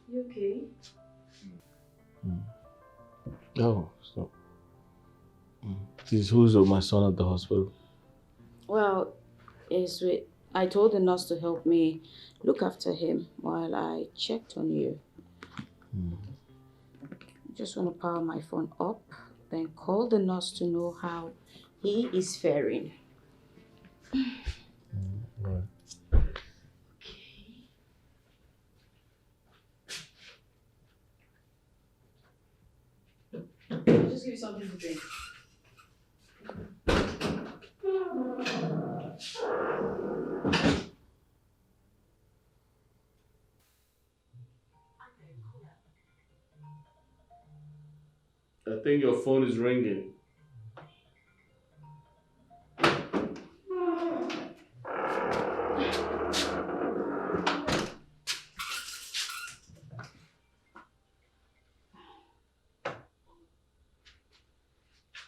You okay? Oh, so. Please, who's my son at the hospital? Well, I told the nurse to help me look after him while I checked on you. I just want to power my phone up, then call the nurse to know how he is faring. Right. I'll just give you something to drink. I think your phone is ringing.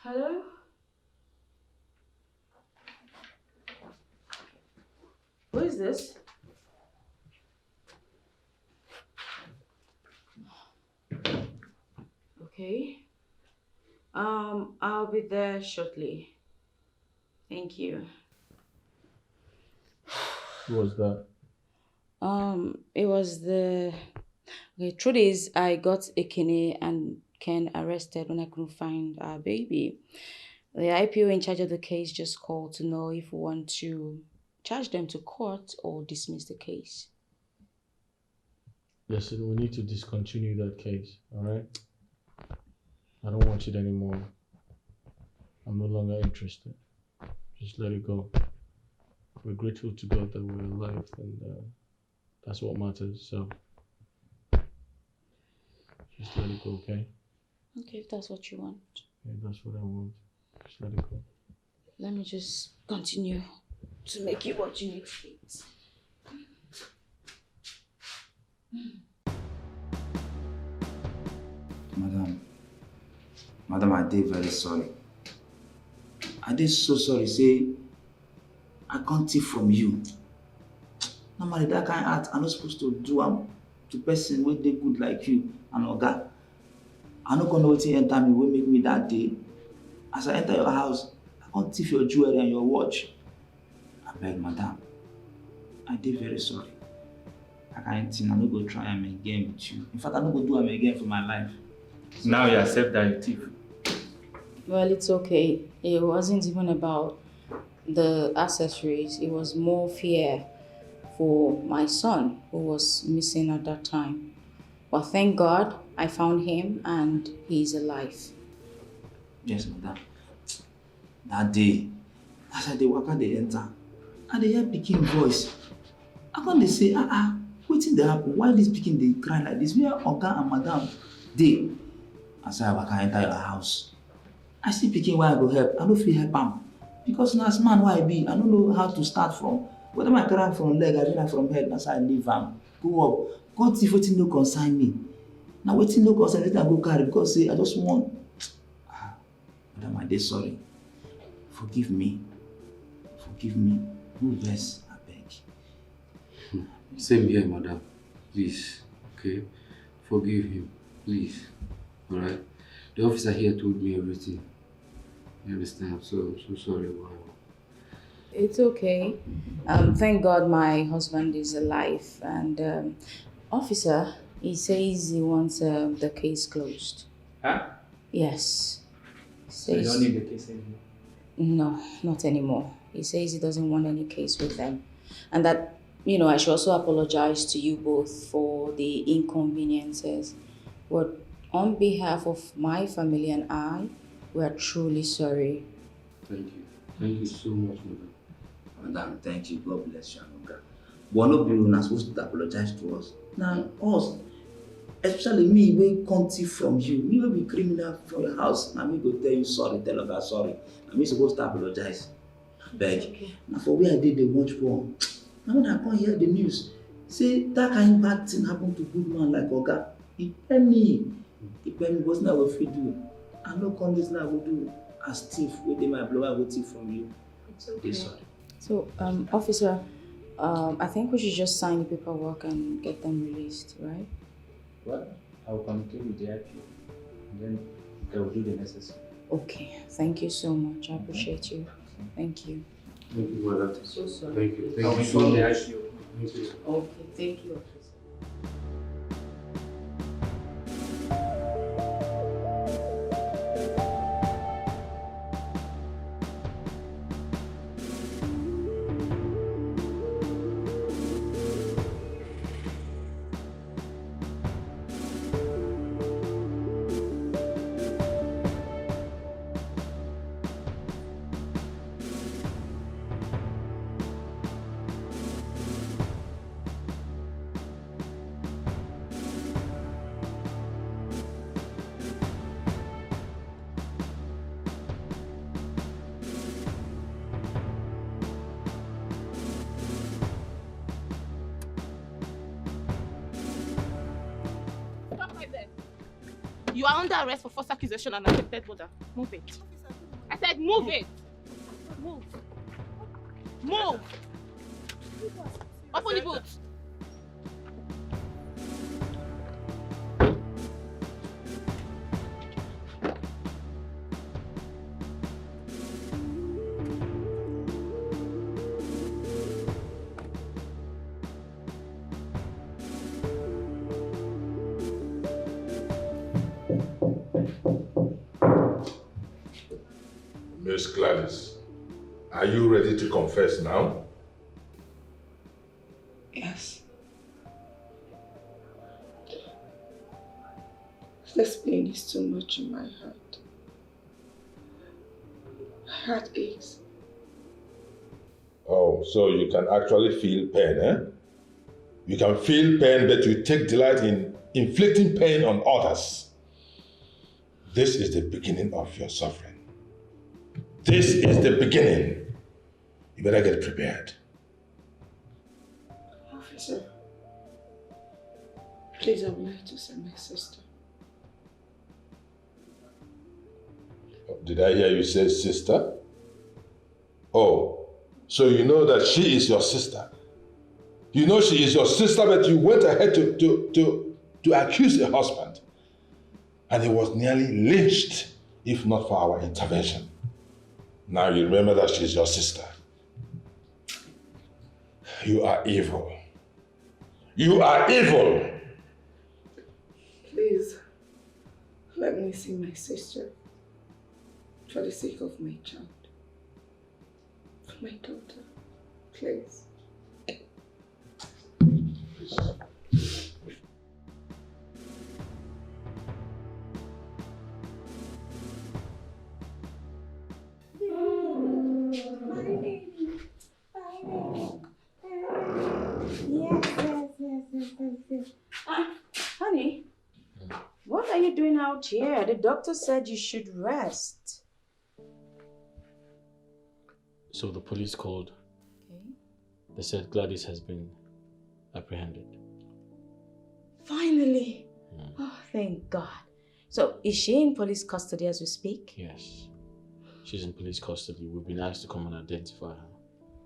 Hello? Who is this? Okay. I'll be there shortly. Thank you. Who was that? It was the truth is I got Ikene and Ken arrested when I couldn't find our baby. The IPO in charge of the case just called to know if we want to charge them to court or dismiss the case. Listen, we need to discontinue that case, alright? I don't want it anymore. I'm no longer interested. Just let it go. We're grateful to God that we're alive, and that's what matters, so just let it go, okay? Okay, if that's what you want. Yeah, that's what I want. Just let it go. Let me just continue to make you what you need to eat. Madam, I did very sorry. I did so sorry, say, I can't take from you. Normally, that kind of act, I'm not supposed to do to person when they good like you and Oga. I'm not gonna know what enter me, will make me that day. As I enter your house, I can't thief your jewelry and your watch. I beg, madam, I did very sorry. I can't think I'm not gonna try them again with you. In fact, I'm not gonna do them again for my life. Now you accept that you thief. Well, it's okay. It wasn't even about the accessories. It was more fear for my son who was missing at that time. But thank God I found him and he's alive. Yes, madam. That day, as I walk out, they enter, and they hear picking voice. I can't they say, waiting they happen. Why this picking they cry like this? Where Oga and madam they? As I walk out, enter your house, I see picking where I go help. I don't feel help him. Because now as man why I be, I don't know how to start from. Whether I carry from leg, I mean from head, that's how I leave him. Go up. God if wetin no concern me. Now wetin no concern, let I go carry because say I just want. Madam, I dey sorry. Forgive me. Forgive me. No vex, I beg. Same here, madam. Please, okay? Forgive him, please. Alright? The officer here told me everything. You understand? So I'm so sorry about it. It's okay. Thank God my husband is alive. And officer, he says he wants the case closed. Huh? Yes. So you don't need the case anymore? No, not anymore. He says he doesn't want any case with them. And that, I should also apologize to you both for the inconveniences. But on behalf of my family and I, we are truly sorry. Thank you. Thank you so much, madam. Madam, thank you. God bless you, Anuga. But no people are supposed to apologize to us. Now, us, especially me, we can't see from you. Me will be criminal from your house. Now me go tell you sorry, tell her sorry. And me supposed to apologize. Beg. Okay. Now for where I did the watch for, now when I come hear the news, say that kind of bad thing happened to good man like Oga. He tell me. He tell me what's not what we do. I know condos now will do as thief within my blood, I will thief from you. It's okay. Sorry. So, officer, I think we should just sign the paperwork and get them released, right? Well, I will communicate with the IPO and then they will do the necessary. Okay, thank you so much. I appreciate you. Thank you. Thank you, madam. So sorry. Thank you. I'll Thank you so inform the much. IPO. Thank you. Okay, thank you, officer. You are under arrest for false accusation and attempted murder. Move it. I said move it. Move. Move. Open the boot. Miss Gladys, are you ready to confess now? Yes. This pain is too much in my heart. My heart aches. Oh, so you can actually feel pain, eh? You can feel pain, but you take delight in inflicting pain on others. This is the beginning of your suffering. This is the beginning. You better get prepared. Officer, please, I would like to see my sister. Did I hear you say sister? Oh, so you know that she is your sister. You know she is your sister, but you went ahead to accuse a husband. And he was nearly lynched, if not for our intervention. Now you remember that she's your sister. You are evil. You are evil. Please, let me see my sister. For the sake of my child. For my daughter. Please. Yes. Honey, what are you doing out here? The doctor said you should rest. So the police called. Okay. They said Gladys has been apprehended. Finally. Oh, thank God. So is she in police custody as we speak? Yes. She's in police custody. We've been asked to come and identify her.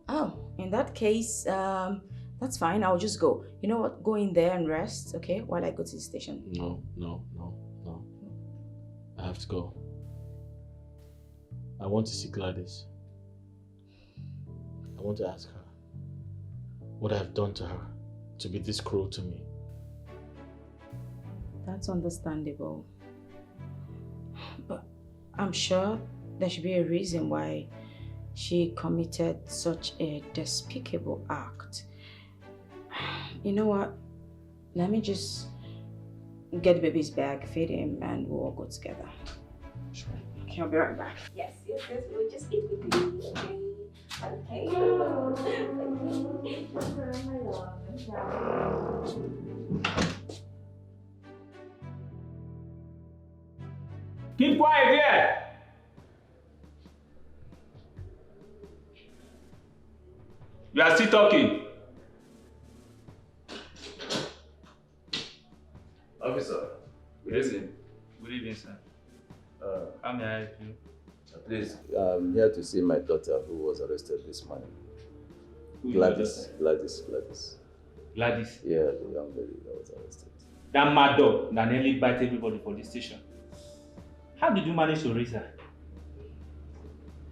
Oh, in that case, that's fine. I'll just go. You know what? Go in there and rest, okay? While I go to the station. No. I have to go. I want to see Gladys. I want to ask her what I have done to her to be this cruel to me. That's understandable. But I'm sure there should be a reason why she committed such a despicable act. You know what? Let me just get the baby's bag, feed him, and we'll all go together. Sure. Okay, I'll be right back. Yes, we'll just eat with you, okay? Okay. Keep quiet here. You are still talking. Officer, good evening. Good evening, sir. How may I help you? Please, I'm here to see my daughter who was arrested this morning. Gladys. Gladys. Gladys? Yeah, the young lady that was arrested. That mad dog that nearly bite everybody for the station. How did you manage to raise her?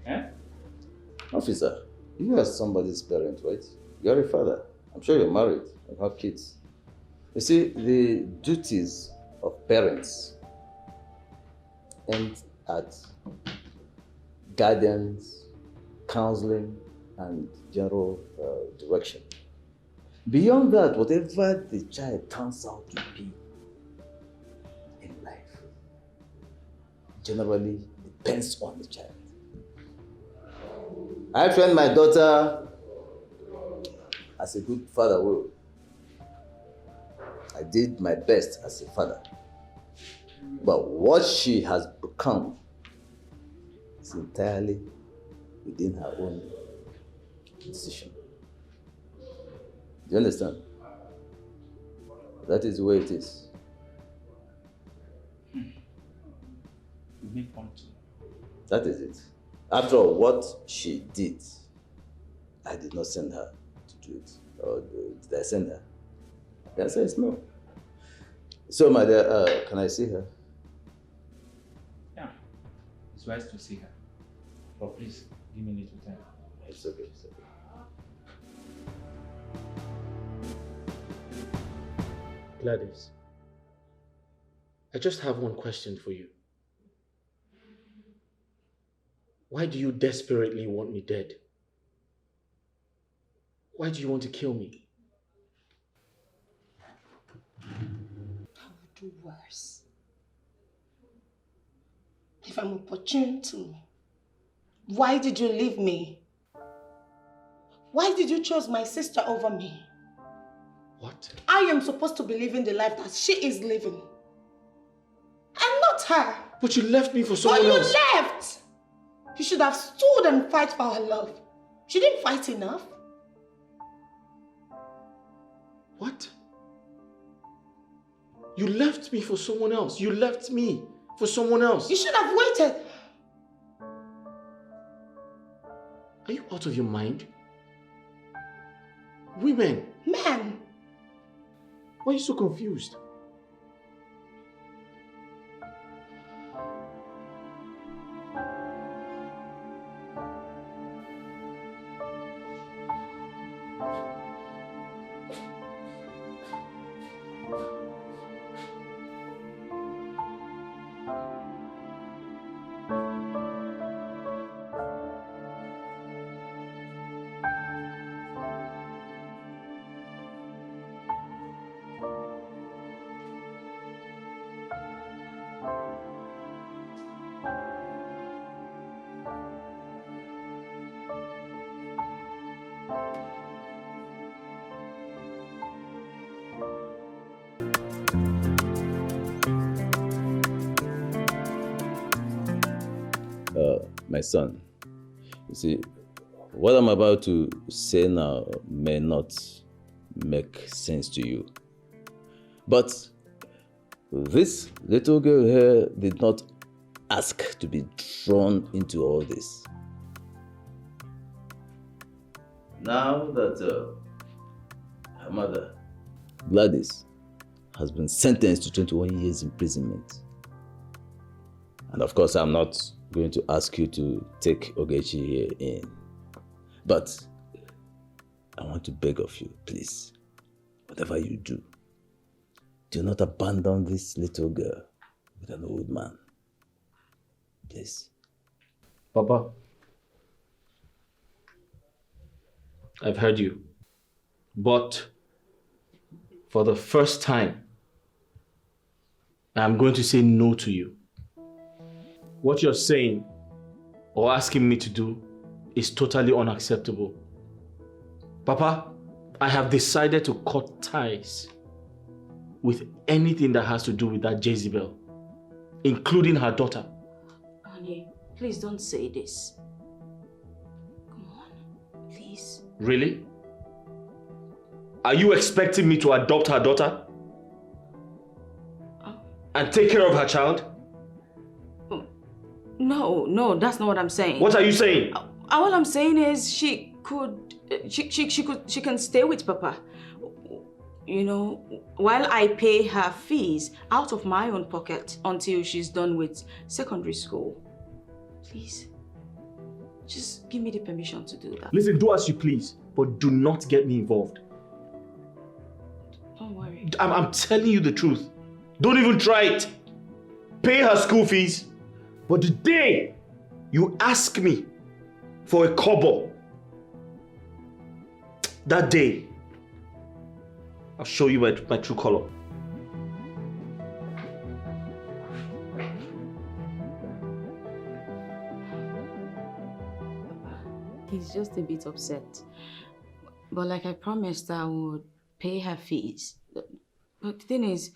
Eh? Officer, you are somebody's parent, right? You're a father. I'm sure you're married and have kids. You see, the duties of parents end at guidance, counseling, and general direction. Beyond that, whatever the child turns out to be in life generally depends on the child. I trained my daughter as a good father will. I did my best as a father. But what she has become is entirely within her own decision. Do you understand? That is the way it is. You make point. That is it. After all, what she did, I did not send her to do it. Or did I send her? The answer is no. So, my dear, can I see her? Yeah, it's wise to see her. But please, give me a little time. It's okay, it's okay. Gladys, I just have one question for you. Why do you desperately want me dead? Why do you want to kill me? I would do worse. If I'm opportune to. Why did you leave me? Why did you choose my sister over me? What? I am supposed to be living the life that she is living. I'm not her. But you left me for someone else. But you left! You should have stood and fight for her love. She didn't fight enough. What? You left me for someone else. You left me for someone else. You should have waited. Are you out of your mind? Women. Men. Why are you so confused? My son, you see, what I'm about to say now may not make sense to you. But this little girl here did not ask to be drawn into all this. Now that her mother, Gladys, has been sentenced to 21 years imprisonment. And of course, I'm not going to ask you to take Ogechi here in. But I want to beg of you, please, whatever you do, do not abandon this little girl with an old man. Please. Papa, I've heard you. But for the first time, I'm going to say no to you. What you're saying or asking me to do is totally unacceptable. Papa, I have decided to cut ties with anything that has to do with that Jezebel, including her daughter. Honey, please don't say this. Come on, please. Really? Are you expecting me to adopt her daughter? And take care of her child? No, that's not what I'm saying. What are you saying? All I'm saying is she can stay with Papa. You know, while I pay her fees out of my own pocket until she's done with secondary school. Please, just give me the permission to do that. Listen, do as you please, but do not get me involved. Don't worry. I'm telling you the truth. Don't even try it. Pay her school fees. But the day you ask me for a kobo, that day, I'll show you my true color. He's just a bit upset. But like I promised, I would pay her fees. But the thing is,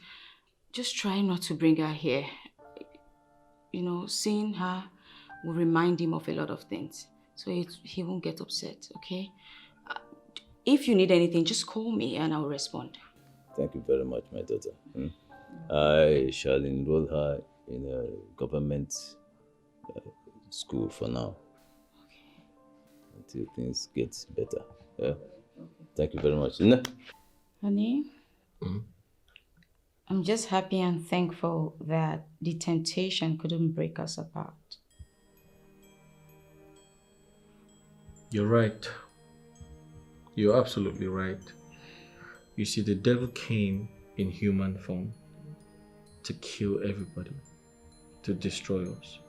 just try not to bring her here. You know, seeing her will remind him of a lot of things. So he won't get upset, okay? If you need anything, just call me and I'll respond. Thank you very much, my daughter. I shall enroll her in a government school for now. Okay. Until things get better. Yeah? Thank you very much. Honey? I'm just happy and thankful that the temptation couldn't break us apart. You're right. You're absolutely right. You see, the devil came in human form to kill everybody, to destroy us.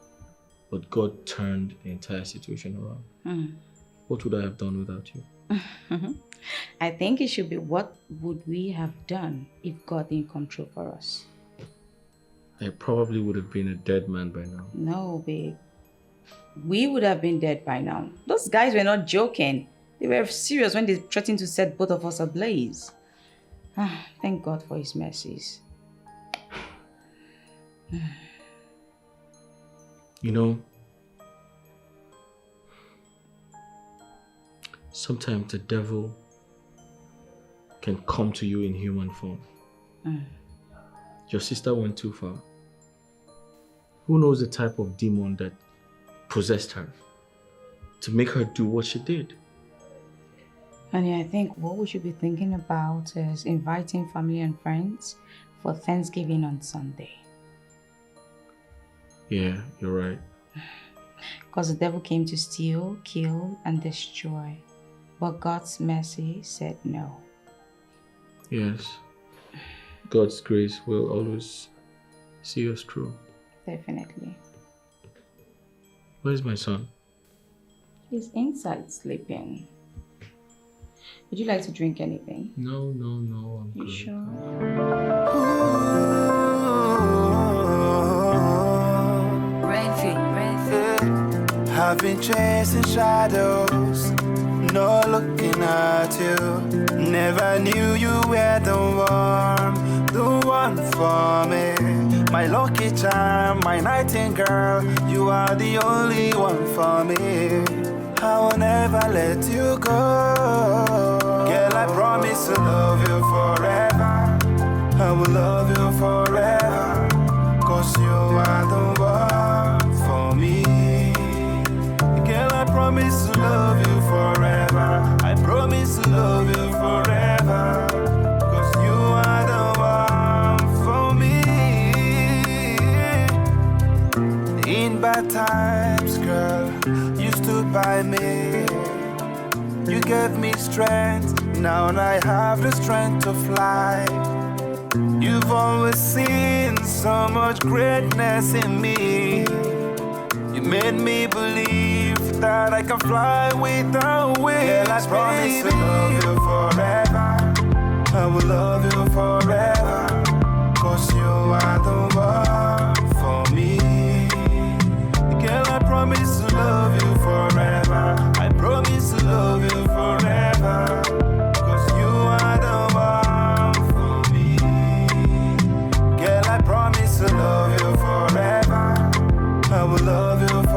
but God turned the entire situation around. What would I have done without you? I think it should be, what would we have done if God didn't come true for us? I probably would have been a dead man by now. No, babe. We would have been dead by now. Those guys were not joking. They were serious when they threatened to set both of us ablaze. Thank God for his mercies. You know, sometimes the devil can come to you in human form. Your sister went too far. Who knows the type of demon that possessed her to make her do what she did? Honey, I think what we should be thinking about is inviting family and friends for Thanksgiving on Sunday. Yeah, you're right. Because the devil came to steal, kill, and destroy. But God's mercy said no. Yes. God's grace will always see us through. Definitely. Where's my son? He's inside sleeping. Would you like to drink anything? No, I'm You good. sure? I've been chasing shadows, not looking at you. Never knew you were the one for me. My lucky charm, my nightingale, you are the only one for me. I will never let you go. Girl, I promise to love you forever. I will love you forever. 'Cause you are the one for me. Girl, I promise to love you forever. I promise to love you forever. 'Cause you are the one for me. In bad times, girl, you stood by me. You gave me strength, now I have the strength to fly. You've always seen so much greatness in me. You made me believe that I can fly without wings. Girl, I promise to love you forever. I will love you forever. 'Cause you are the one for me. Girl, I promise to love you forever. I promise to love you forever. 'Cause you are the one for me. Girl, I promise to love you forever. I will love you forever.